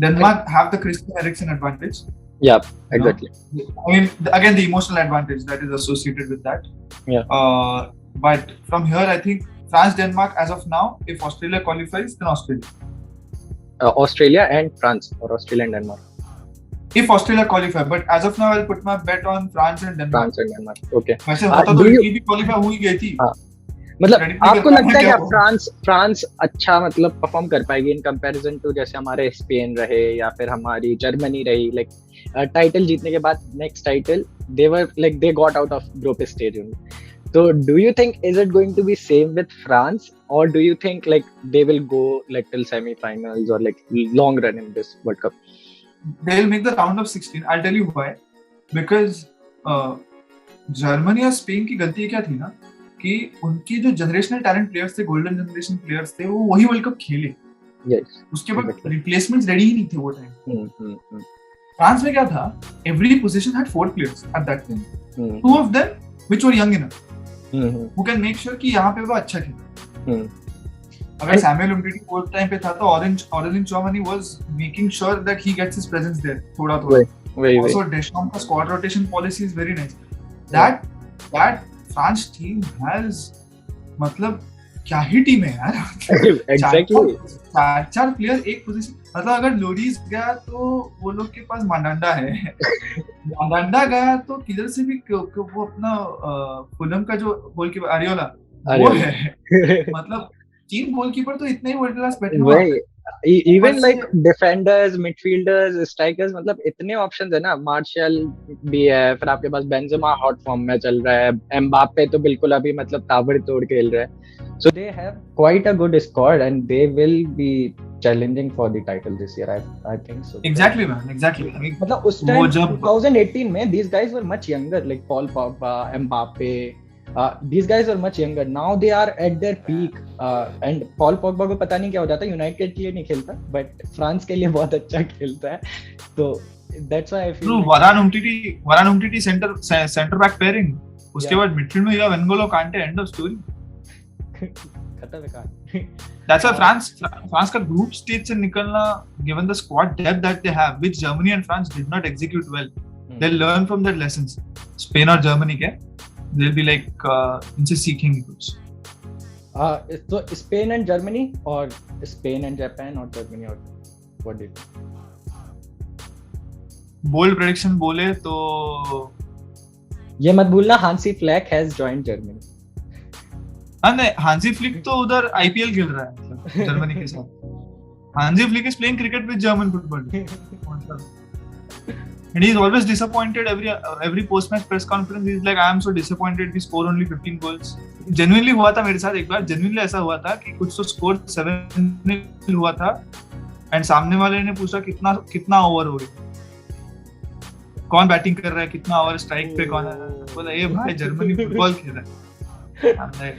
Denmark have the Christian Eriksen advantage. Yeah, exactly. I mean, again, the emotional advantage that is associated with that. Yeah. But from here, I think France, Denmark, as of now, if Australia qualifies, then Australia. Australia and France, or Australia and Denmark. If Australia qualify, but as of now, I'll put my bet on France and Denmark. Okay. वैसे होता तो Italy भी qualify हुई गई थी. मतलब आपको लगता है कि फ्रांस अच्छा मतलब परफॉर्म कर पाएगी इन कंपैरिजन टू जैसे हमारे स्पेन रहे या फिर हमारी जर्मनी रही, लाइक टाइटल जीतने के बाद next title they got out of group stage only. So do you think is it going to be same with France, or do you think like they will go like till semi-finals or like long run in this World Cup? They'll make the round of 16. I'll tell you why. Because Germany और Spain की गलती क्या थी ना कि उनकी जो generational talent players थे, golden generation players थे, वो वही World Cup खेले. Yes. उसके बाद replacements ready ही नहीं थे वो time. France में क्या था? Every position had 4 players at that time. 2 of them which were young enough. Who can make sure कि यहाँ पे वो अच्छा खेले. अगर सैमुअल उमटीटी फोर्थ टाइम पे था तो orange चौमनी was making sure that he gets his presence there थोड़ा. Also Deschamps का squad rotation policy is very nice. That France team has मतलब क्या ही टीम है यार. Exactly. 4 प्लेयर एक पोजीशन. मतलब अगर लोरिस गया तो वो लोग के पास मांडांडा है. मांडांडा गया तो किधर से भी वो अपना फुलम का जो गोलकीपर अरियोला वो है. मतलब टीम गोलकीपर तो इतने ही वर्ल्ड क्लास बैठे हुए हैं. Even like defenders, midfielders, strikers, मतलब इतने ऑप्शंस है ना. मार्शल भी है, फिर आपके पास बेंजेमा हॉट फॉर्म में चल रहा है, एम्बापे तो बिल्कुल अभी मतलब ताबड़तोड़ खेल रहा है. So they have quite a good squad and they will be challenging for the title this year. I think so. Exactly man, exactly. मतलब उस टाइम 2018 में these guys were much younger, like Paul Pogba, Mbappe. These guys are much younger. Now they are at their peak. And Paul Pogba को पता नहीं क्या हो जाता है, यूनाइटेड के लिए नहीं खेलता, बट फ्रांस के लिए बहुत अच्छा खेलता है. तो that's why I feel. Varane Umtiti center back pairing. उसके बाद मिडफील्ड में या N'Golo Kante, end of story. खत्म है कहानी. That's why France का group stage से निकलना, given the squad depth that they have, which Germany and France did not execute well. They'll learn from their lessons. Spain और Germany के, they'll be like इनसे सीखेंगे कुछ. So Spain and Germany or Spain and Japan or Germany or what did? Bold prediction बोले तो ये मत भूलना, Hansi Flick has joined Germany. नहीं, हांसी फ्लिक तो उधर आईपीएल खेल रहा है जर्मनी के साथ. Hansi Flick is playing cricket with German football. And he is always disappointed. Every post-match press conference, he is like, I am so disappointed. We score only 15 goals. Genuinely हुआ था मेरे साथ एक बार. Genuinely ऐसा हुआ था कि कुछ तो स्कोर 7-0 हुआ था. And सामने वाले ने पूछा कितना ओवर हो गया, कौन बैटिंग कर रहा है, कितना ओवर स्ट्राइक पे कौन है. बोला ये भाई जर्मनी फुटबॉल खेल रहा है.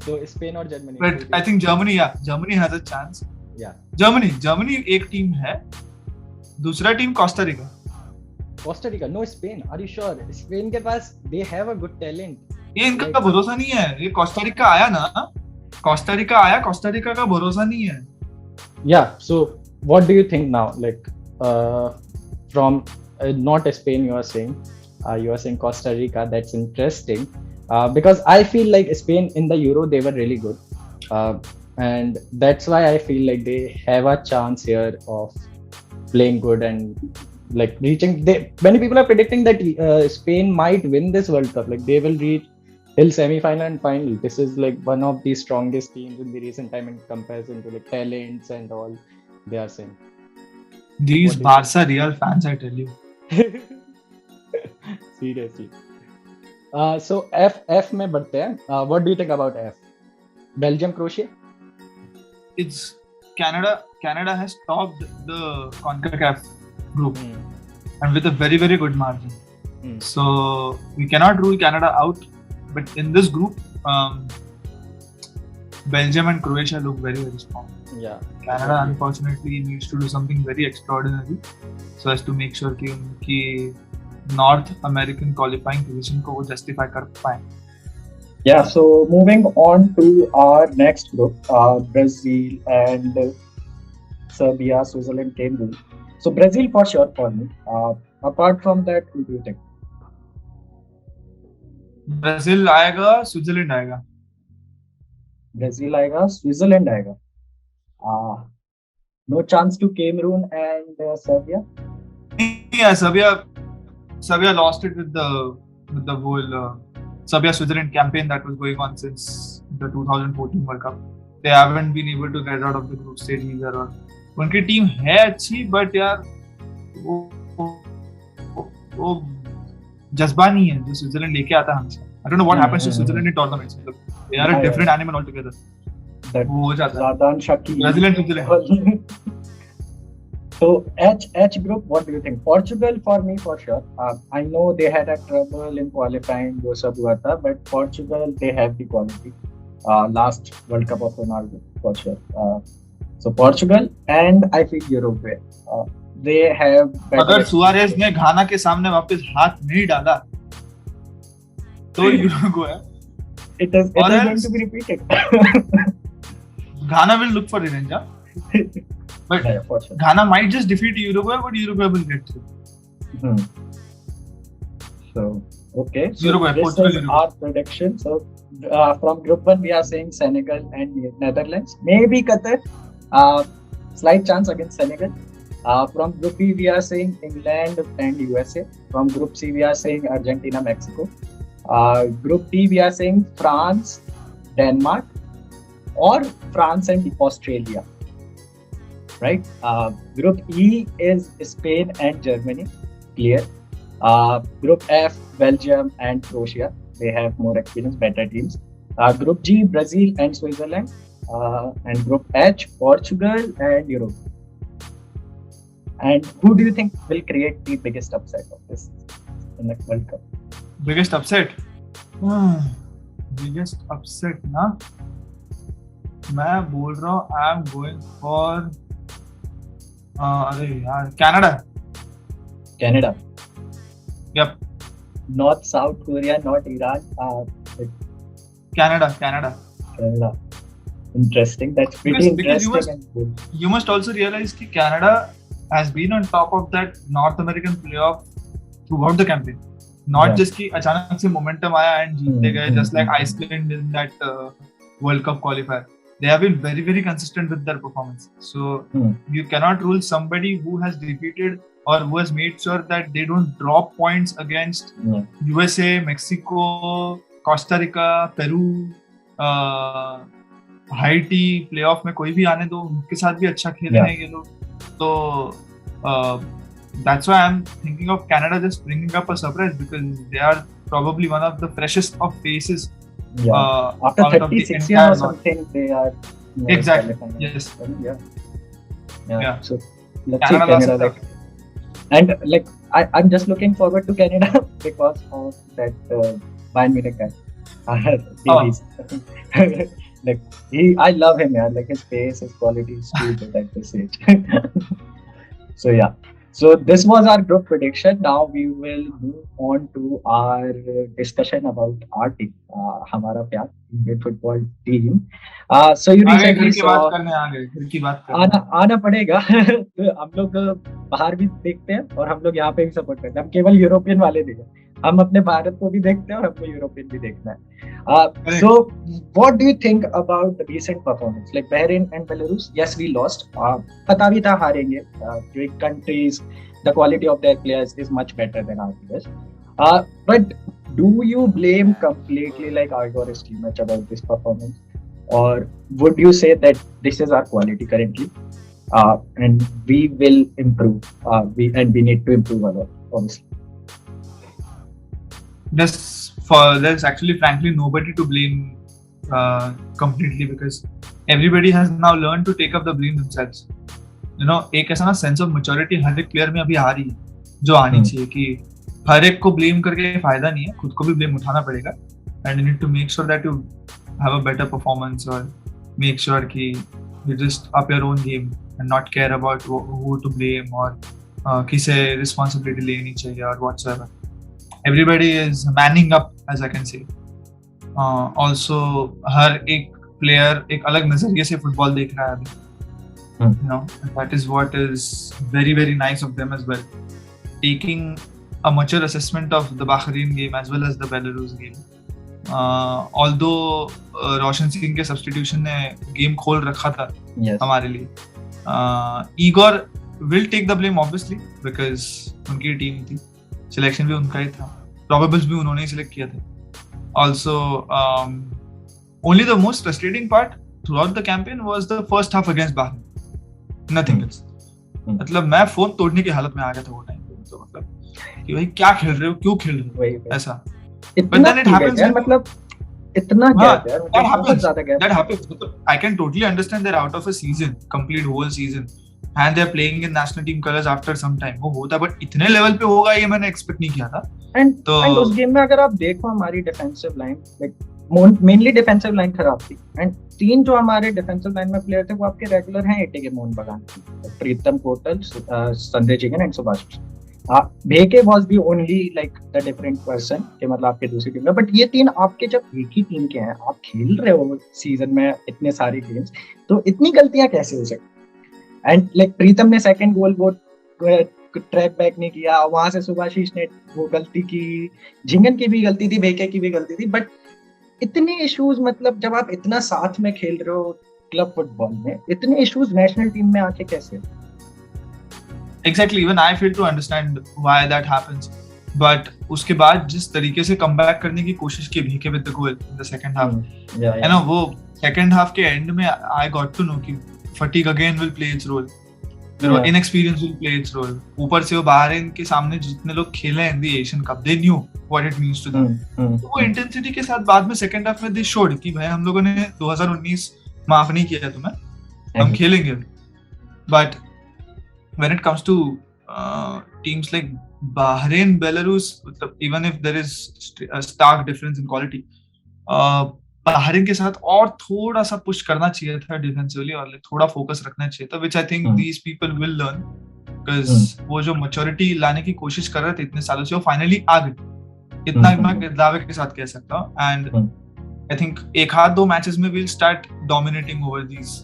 So Spain or Germany? But I think Germany has a chance. Yeah. Germany एक टीम है, दूसरा team Costa Rica. No, Spain. Are you sure? Spain के पास they have a good talent. ये इनका भरोसा नहीं है. ये कोस्टा रिका आया ना, कोस्टा रिका का भरोसा नहीं है. Yeah. So what do you think now? Like from not Spain, you are saying Costa Rica. That's interesting. Because I feel like Spain in the Euro, they were really good. And that's why I feel like they have a chance here of playing good and like reaching. Many people are predicting that Spain might win this World Cup. Like they will reach till semi-final and final. This is like one of the strongest teams in the recent time in comparison to like talents and all. They are saying. These Barca Real fans, I tell you. Seriously. So F में बढ़ते हैं. What do you think about F? Belgium, Croatia? It's Canada. Canada has topped the CONCACAF group and with a very, very good margin. So we cannot rule Canada out. But in this group, Belgium and Croatia look very, very strong. Yeah. Canada unfortunately needs to do something very extraordinary so as to make sure कि उनकी North American qualifying position को वो justify कर पाए. Yeah, so moving on to our next group, Brazil and Serbia, Switzerland, Cameroon. So Brazil for sure for me. Apart from that, who do you think? Brazil आएगा, Switzerland आएगा. Brazil आएगा, Switzerland आएगा. No chance to Cameroon and Serbia? Yeah, Serbia lost it with the whole Serbia-Switzerland campaign that was going on since the 2014 World Cup. They haven't been able to get out of the group stage either. और उनकी team है अच्छी, but यार वो जज्बा नहीं है जो स्विट्जरलैंड लेके आता है हमेशा. I don't know what happens to Switzerland in tournaments. They are a different animal altogether. वो हो जाता है. Brazil and Switzerland. So H group, what do you think? Portugal for me for sure. I know they had a trouble in qualifying, वो सब हुआ था, but Portugal they have the quality. Last World Cup of Ronaldo for sure. So Portugal and I feel Uruguay. They have. अगर Suarez ने घाना के सामने वापस हाथ नहीं डाला, तो Uruguay. It is going to be repeated. Ghana will look for revenge. But yeah, sure. Ghana might just defeat Uruguay, but Uruguay will get through. So, okay. So Uruguay, this Portugal, is Uruguay. our prediction. So, from Group 1, we are saying Senegal and Netherlands. Maybe Qatar. Slight chance against Senegal. From Group B, we are saying England and USA. From Group C, we are saying Argentina, Mexico. Group D, we are saying France, Denmark. or France and Australia. Right? Group E is Spain and Germany, clear. Group F, Belgium and Croatia. They have more experience, better teams. Group G, Brazil and Switzerland. And Group H, Portugal and Europe. And who do you think will create the biggest upset of this in the World Cup? Biggest upset? Biggest upset ना? मैं बोल रहा हूँ I am going for अरे यार Canada. Yep. Not South Korea, not Iran. Canada. Interesting. That's pretty interesting. You must also realize that Canada has been on top of that North American playoff throughout the campaign. Not just कि अचानक से momentum आया and जीतते गए, just like Iceland in that World Cup qualifier. They have been very, very consistent with their performance. So you cannot rule somebody who has defeated or who has made sure that they don't drop points against USA, Mexico, Costa Rica, Peru, Haiti. Playoff में कोई भी आने दो, उनके साथ भी अच्छा खेल रहे हैं ये लोग. So that's why I'm thinking of Canada just bringing up a surprise because they are probably one of the freshest of faces. After 36 years or something, they are exactly. Yes. Yeah. So let's see Canada. And like I'm just looking forward to Canada because of that Bayern Munich guy. Like I love him, yeah. Like his pace, his quality is too good at this age. So yeah. So this was our group prediction. Now we will move on to our discussion about our team, हमारा प्यार Indian football team. So you recently saw आना पड़ेगा. हम लोग बाहर भी देखते हैं और हम लोग यहाँ पे भी सपोर्ट करते हैं. हम केवल यूरोपियन वाले नहीं हैं. हम अपने भारत को भी देखते हैं और हमको यूरोपियन भी देखना है. So what do you think about the recent performance? Like Bahrain and Belarus, yes, we lost. पता भी था हारेंगे. Countries, the quality of their players is much better than our players. But do you blame completely like Igor's team much about this performance, or would you say that this is our quality currently, and we will improve? We need to improve a lot, obviously. There's actually frankly nobody to blame completely because everybody has now learned to take up the blame themselves. You know, एक ऐसा ना sense of maturity हर एक player में अभी आ रही है जो आनी चाहिए कि हर एक को blame करके फायदा नहीं है, खुद को भी blame उठाना पड़ेगा and you need to make sure that you have a better performance or make sure कि you just up your own game and not care about who to blame or किसे responsibility लेनी चाहिए or whatsoever. Everybody is manning up, as I can say. Also, हर एक player एक अलग नजरिए से football देख रहा है अभी. You know, that is what is very, very nice of them as well. Taking a mature assessment of the Bahrain game as well as the Belarus game. Although Roshan Singh के substitution ने game खोल रखा था हमारे लिए. Igor will take the blame obviously because उनकी team थी. Selection भी उनका ही था. Probables भी उन्होंने ही select किया था. Also, only the most frustrating part throughout the campaign was the first half against Bahrain. Nothing else. मतलब मैं फोन तोड़ने की हालत में आ गया था वो टाइम पे. तो मतलब कि भाई क्या खेल रहे हो, क्यों खेल रहे हो ऐसा. But then it happens. मतलब इतना gap यार. बहुत ज़्यादा gap. That happens. I can totally understand they're out of a season, complete whole season. And they're playing in national team colors after some time. वो होता है, but इतने level पे होगा ये मैंने expect नहीं किया था. And उस गेम में अगर आप देखो हमारी defensive line, like mainly defensive line खराब थी. And तीन जो हमारे defensive line में player थे वो आपके regular हैं एटीके मोहन बगान, प्रीतम कोटल, संजय चिकन and Subhash. Bheke was the only like the different person कि मतलब आपके दूसरी टीम में. But ये तीन आपके जब एक ही टीम के हैं, आप खेल रहे हो सीजन में इतने सारे गेम्स, तो इतनी गलतियां कैसे हो सकती. एंड लाइक प्रीतम ने सेकंड गोल वो ट्रैक बैक नहीं किया, वहां से सुभाषीष ने वो गलती की, झिंगन की भी गलती थी, भेके की भी गलती थी. बट इतने इश्यूज, मतलब जब आप इतना साथ में खेल रहे हो क्लब फुटबॉल में, इतने इश्यूज नेशनल टीम में आके कैसे? Exactly, even I fail to understand why that happens but उसके बाद जिस तरीके से कम बैक करने की कोशिश की Bheke with the goal in the second half, है ना, वो सेकंड हाफ के एंड में आई गॉट टू नो कि fatigue again will play its role, inexperience will play its role. ऊपर से वो बहरीन के सामने जितने लोग खेले हैं in the Asian cup, they knew what it means to them. तो वो इंटेंसिटी के साथ बाद में सेकंड हाफ में दे शोड कि भाई हम लोगों ने 2019 माफ नहीं किया तुम्हें, हम खेलेंगे. But when it comes two teams like Bahrain, Belarus, even if there is a stark difference in quality, Bahrain के साथ और थोड़ा सा पुश करना चाहिए था डिफेंसिवली और थोड़ा फोकस रखना चाहिए था, which I think these people will learn, because वो जो मैच्योरिटी लाने की कोशिश कर रहे थे इतने सालों से, वो फाइनली आ गई. इतना मैं दावे के साथ कह सकता हूँ. एंड आई थिंक एक हाथ दो मैचेस में we'll start dominating over these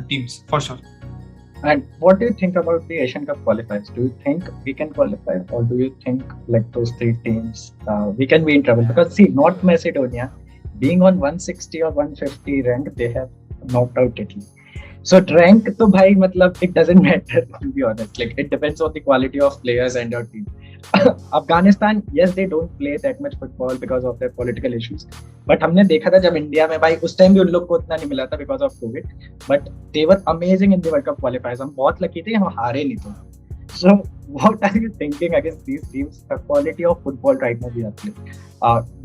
teams for sure. And what do you think about the Asian Cup qualifiers? Do you think we can qualify, or do you think like those three teams we can be in trouble? Because see, North Macedonia being on 160 or 150 rank, they have knocked out Italy. So rank to bhai matlab it doesn't matter, to be honest. Like it depends on the quality of players and your team. Afghanistan, yes, they don't play that much football because of their political issues. But हमने देखा था जब India में भाई उस time भी उन लोग को उतना नहीं मिला था because of COVID. But they were amazing in the World Cup qualifiers. हम बहुत lucky थे, हम हारे नहीं थे. So what are you thinking against these teams? The quality of football right now we are playing.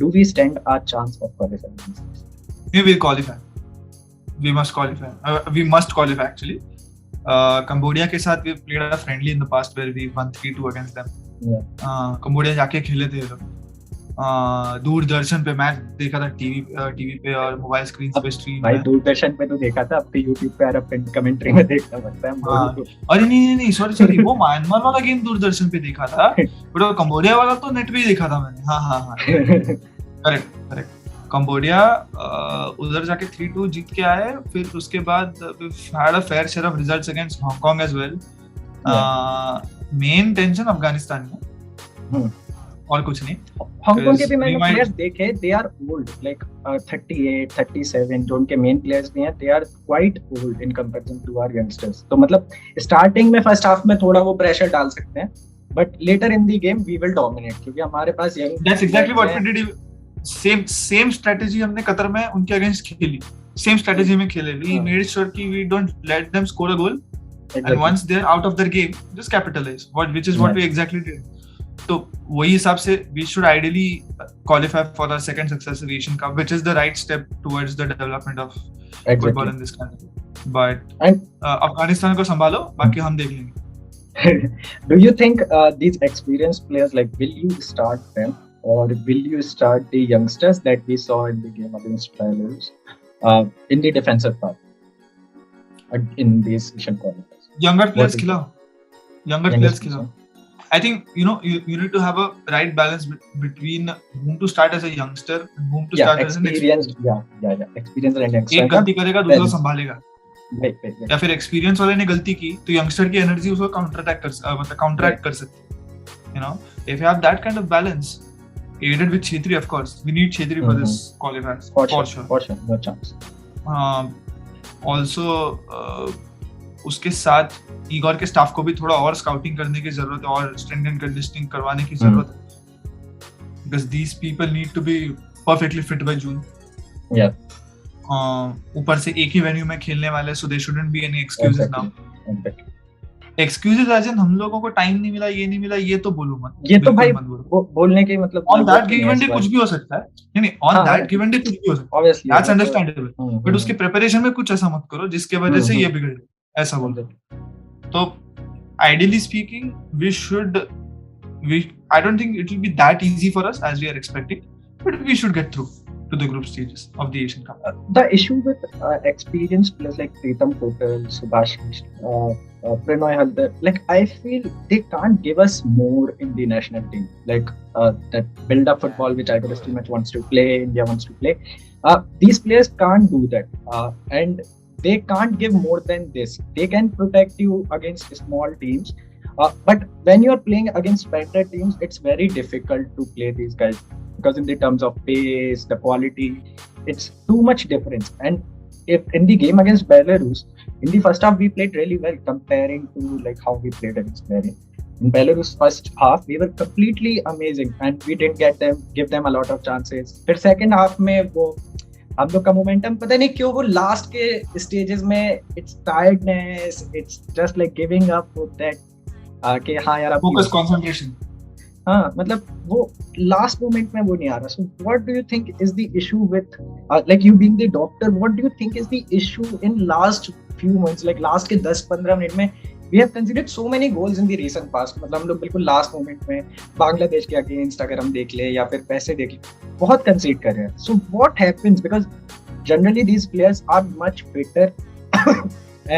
Do we stand a chance of qualifying? We will qualify. We must qualify. We must qualify actually. Cambodia के साथ we played a friendly in the past where we won 3-2 against them. Cambodia जाके खेले थे लोग. दूरदर्शन पे match देखा था, TV पे और मोबाइल स्क्रीन पे स्ट्रीम. भाई दूरदर्शन पे तो देखा था, अब तो YouTube पे और कमेंट्री में देखना पड़ता है. अरे नहीं सॉरी वो म्यांमार वाला गेम दूरदर्शन पे देखा था, बट कंबोडिया वाला तो नेट पे ही देखा था मैंने. हाँ करेक्ट. कंबोडिया उधर जाके 3-2 जीत के आए. फिर उसके बाद had a fair share of results against Hong Kong as well. Main tension Afghanistan में और कुछ नहीं. हांगकांग के भी मैंने प्लेयर्स देखे, they are old, like 38, 37 जो उनके मेन प्लेयर्स भी हैं, they are quite old in comparison to our youngsters. तो मतलब स्टार्टिंग में फर्स्ट हाफ में थोड़ा वो प्रेशर डाल सकते हैं, but later in the game we will dominate क्योंकि हमारे पास young. That's exactly what we did. Same strategy हमने कतर में उनके अगेंस्ट खेली, same strategy में खेले. We made sure कि we don't let them score a goal, and once they're out of their game, just capitalize. Which is what we exactly did. तो वही हिसाब से we should ideally qualify for a second successive Asian Cup, which is the right step towards the development of football in this country. But Afghanistan को संभालो, बाकी हम देख लेंगे. Do you think these experienced players, like, will you start them, or will you start the youngsters that we saw in the game against Belarus in the defensive part in these Asian qualifiers? Younger players खिलाओ. I think you need to have a right balance between whom to start as a youngster and whom to start as an experienced. Experienced and youngster. एक गलती करेगा दूसरा संभालेगा. या फिर experience वाले ने गलती की तो यंगस्टर की एनर्जी उसको काउंटरैक्ट कर सकती है. You know, if you have that kind of balance, aided with Chhetri, of course, we need Chhetri for this qualifiers for sure. No chance. Also, उसके साथ ईगोर के स्टाफ को भी थोड़ा और स्काउटिंग करने की जरूरत है और स्ट्रेंथ एंड कंडीशनिंग करवाने की जरूरत है, because these people need to be perfectly fit by June. ऊपर से एक ही वेन्यू में खेलने वाले, so there shouldn't be any excuses now. Excuses as in हम लोगों को टाइम नहीं मिला, ये तो बोलो मत. ये तो भाई बोलने के मतलब on that given day कुछ भी हो सकता है. नहीं on that given day कुछ भी हो सकता है. That's understandable. But उसके प्रिपरेशन में कुछ ऐसा मत करो जिसके वजह से ये बिगड़ जाए, ऐसा बोल दे. तो ideally speaking, I don't think it will be that easy for us as we are expecting, but we should get through to the group stages of the Asian Cup. The issue with experienced players like Pritam Kotal, Subhashish, Pranoy Halder, like I feel they can't give us more in the national team, like that build-up football which Ivory Coast much wants to play, India wants to play. These players can't do that, and they can't give more than this. They can protect you against small teams, but when you are playing against better teams, it's very difficult to play these guys because in the terms of pace, the quality, it's too much difference. And if in the game against Belarus, in the first half we played really well comparing to like how we played against Bahrain. In Belarus first half, we were completely amazing and we didn't give them a lot of chances. फिर second half में वो हम लोग का momentum पता नहीं क्यों वो लास्ट के स्टेजेस में it's tiredness, it's just like giving up that कि हाँ यार फोकस कंसंट्रेशन, हाँ मतलब वो लास्ट मोमेंट में वो नहीं आ रहा. So what do you think is the issue with like you being the doctor, what do you think is the issue in last few months, like last के 10-15 minute में we have conceded so many goals in the recent past. मतलब हम लोग बिल्कुल last moment में बांग्लादेश के against अगर हम देख ले या फिर पैसे देख ले बहुत कंसीड कर रहे हैं. So what happens, because generally these players are much fitter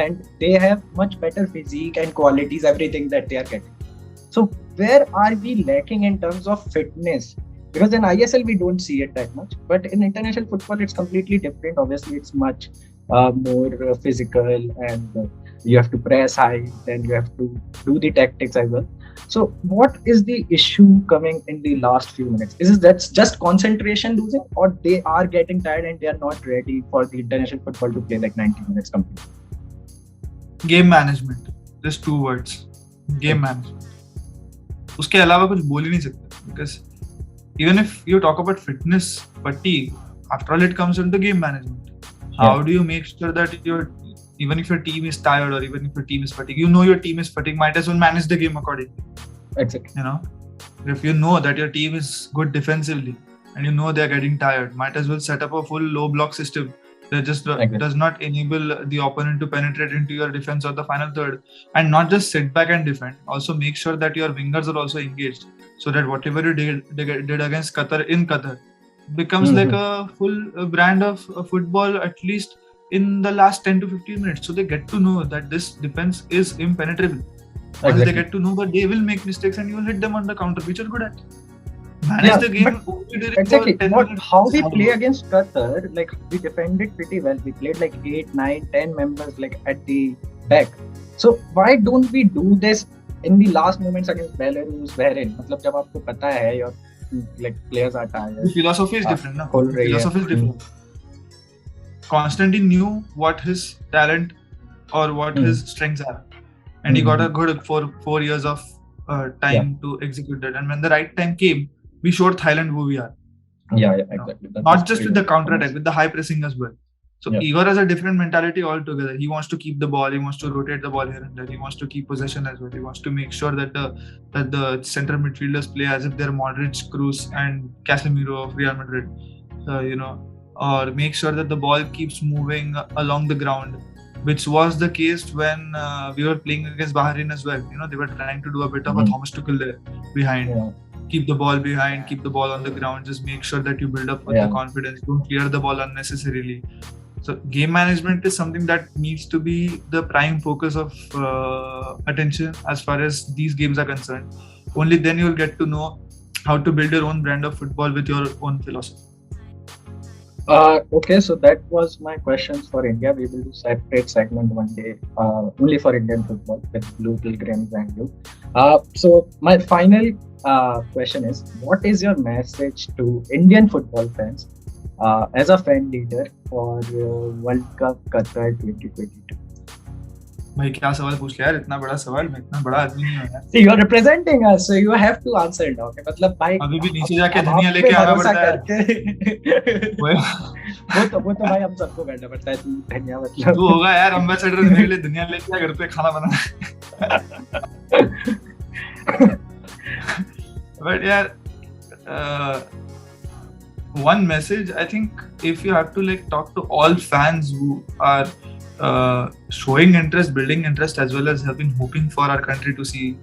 and they have much better physique and qualities, everything that they are getting. So where are we lacking in terms of fitness? Because in ISL we don't see it that much, but in international football it's completely different. Obviously it's much more physical and you have to press high, then you have to do the tactics as well. So what is the issue coming in the last few minutes? Is it that's just concentration losing, or they are getting tired and they are not ready for the international football to play like 90 minutes completely? Game management, just 2 words, game management. उसके अलावा कुछ बोल ही नहीं सकते, because even if you talk about fitness fatigue, after all it comes into game management. How do you make sure that even if your team is tired or even if your team is fatigued, you know your team is fatigued, might as well manage the game accordingly. Exactly. You know, if you know that your team is good defensively and you know they're getting tired, might as well set up a full low block system that just does not enable the opponent to penetrate into your defense or the final third, and not just sit back and defend. Also make sure that your wingers are also engaged, so that whatever you did against Qatar in Qatar becomes like a full brand of football, at least in the last 10 to 15 minutes, so they get to know that this defense is impenetrable. Once they get to know that they will make mistakes and you will hit them on the counter, which you're good at. Manage the game only during exactly. 10 minutes. How we play against Qatar, like we defended pretty well. We played like 8, 9, 10 members like at the back. So why don't we do this in the last moments against Belarus, Bahrain? मतलब जब आपको पता है your like players are tired. The philosophy is different, no? The philosophy is different. Constantine knew what his talent or what his strengths are, and he got a good 4 years of time to execute that. And when the right time came, we showed Thailand who we are. Yeah, exactly. Not just with the counter attack, with the high pressing as well. So Igor has a different mentality altogether. He wants to keep the ball, he wants to rotate the ball here and there, he wants to keep possession as well. He wants to make sure that the center midfielders play as if they're Modric, Kroos and Casemiro of Real Madrid. You know, or make sure that the ball keeps moving along the ground, which was the case when we were playing against Bahrain as well. You know, they were trying to do a bit of a Thomas Tuchel there behind. Keep the ball behind, keep the ball on the ground, just make sure that you build up with the confidence, don't clear the ball unnecessarily. So game management is something that needs to be the prime focus of attention as far as these games are concerned. Only then you'll get to know how to build your own brand of football with your own philosophy. Okay, so that was my questions for India. We will do separate segment one day only for Indian football with Blue Pilgrims and you. So my final question is, what is your message to Indian football fans as a fan leader for World Cup Qatar 2022? भाई क्या सवाल पूछ लिया यार, इतना बड़ा सवाल, मैं इतना बड़ा आदमी नहीं हूँ यार. See, you are representing us, so you have to answer it. Okay, मतलब भाई अभी भी नीचे जाके धनिया लेके आना पड़ता है. वो तो भाई हम सबको करना पड़ता है. तू धनिया मतलब तू होगा यार एम्बेसडर, मेरे लिए धनिया लेके आ घर पे खाना बना. But yeah, one message, I think if you have to like talk to all fans who are showing interest, building interest, as well as have been hoping for our country to see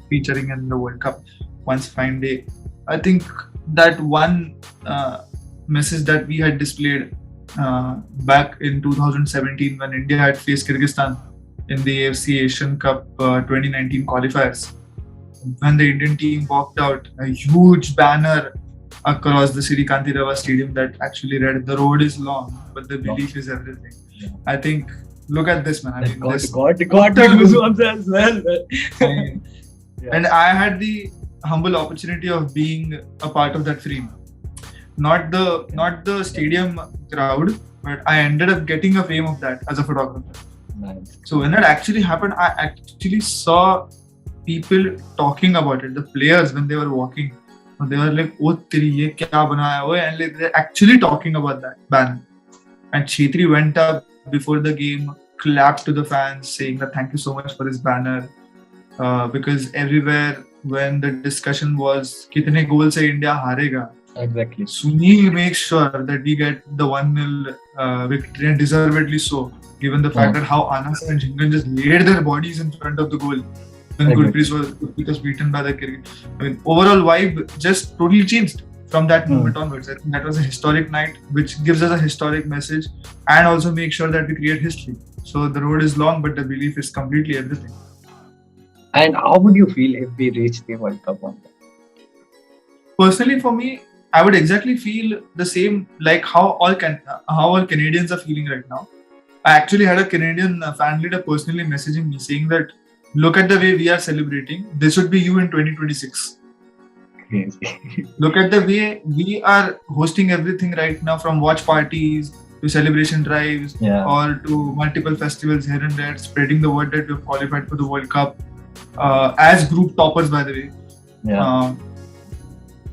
featuring in the World Cup once fine day, I think that one message that we had displayed back in 2017 when India had faced Kyrgyzstan in the AFC Asian Cup 2019 qualifiers, when the Indian team walked out, a huge banner across the Sri Kantirava Stadium that actually read, "The road is long, but the belief is everything." Yeah. I think, look at this, man. I mean, God goosebumps as well. And I had the humble opportunity of being a part of that frame. Not the stadium crowd, but I ended up getting a frame of that as a photographer. Nice. So when that actually happened, I actually saw people talking about it. The players, when they were walking, they were like, "Oh, teri ye kya banaya hai?" And like, they're actually talking about that banner. And Chetri went up before the game, clapped to the fans, saying that thank you so much for this banner. Because everywhere when the discussion was, "Kitne goal se India harega?" Exactly. Sunil makes sure that we get the 1-0 victory, and deservedly so, given the fact that how Anas and Jhingan just laid their bodies in front of the goal when Gurpreet was beaten by the cricket. I mean, overall vibe just totally changed from that moment onwards. I think that was a historic night, which gives us a historic message and also makes sure that we create history. So the road is long, but the belief is completely everything. And how would you feel if we reach the World Cup one day? Personally, for me, I would exactly feel the same like how all Canadians are feeling right now. I actually had a Canadian fan leader personally messaging me saying that, look at the way we are celebrating. This should be you in 2026. Crazy. Look at the way we are hosting everything right now, from watch parties to celebration drives or to multiple festivals here and there, spreading the word that we've qualified for the World Cup as group toppers, by the way.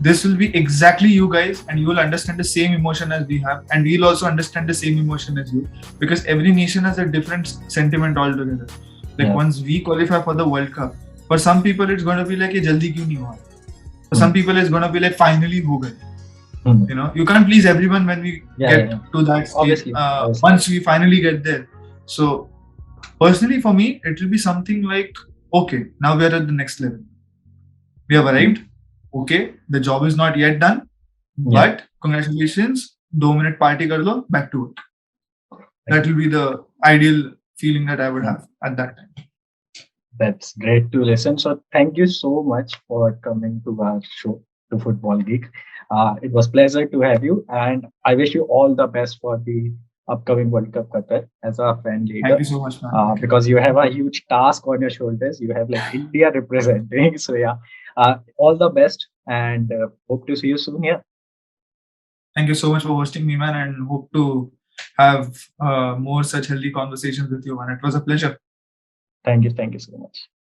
This will be exactly you guys, and you will understand the same emotion as we have, and we'll also understand the same emotion as you, because every nation has a different sentiment altogether. Like once we qualify for the World Cup, for some people it's going to be like, "Ye jaldi kyun nahi hua?" For some people it's going to be like, "Finally ho gaye." You know, you can't please everyone when we get to that stage. Obviously. Once we finally get there. So personally for me, it will be something like, okay, now we are at the next level. We have arrived. Okay, the job is not yet done, but congratulations, 2-minute party kar lo, back to work. That will be the ideal feeling that I would have at that time. That's great to listen. So thank you so much for coming to our show, to Football Geek. It was pleasure to have you, and I wish you all the best for the upcoming World Cup Qatar as a fan leader. Thank you so much, man. Because you have a huge task on your shoulders. You have like India representing. So all the best, and hope to see you soon here. Thank you so much for hosting me, man, and hope to have more such healthy conversations with you, man. It was a pleasure. Thank you so much.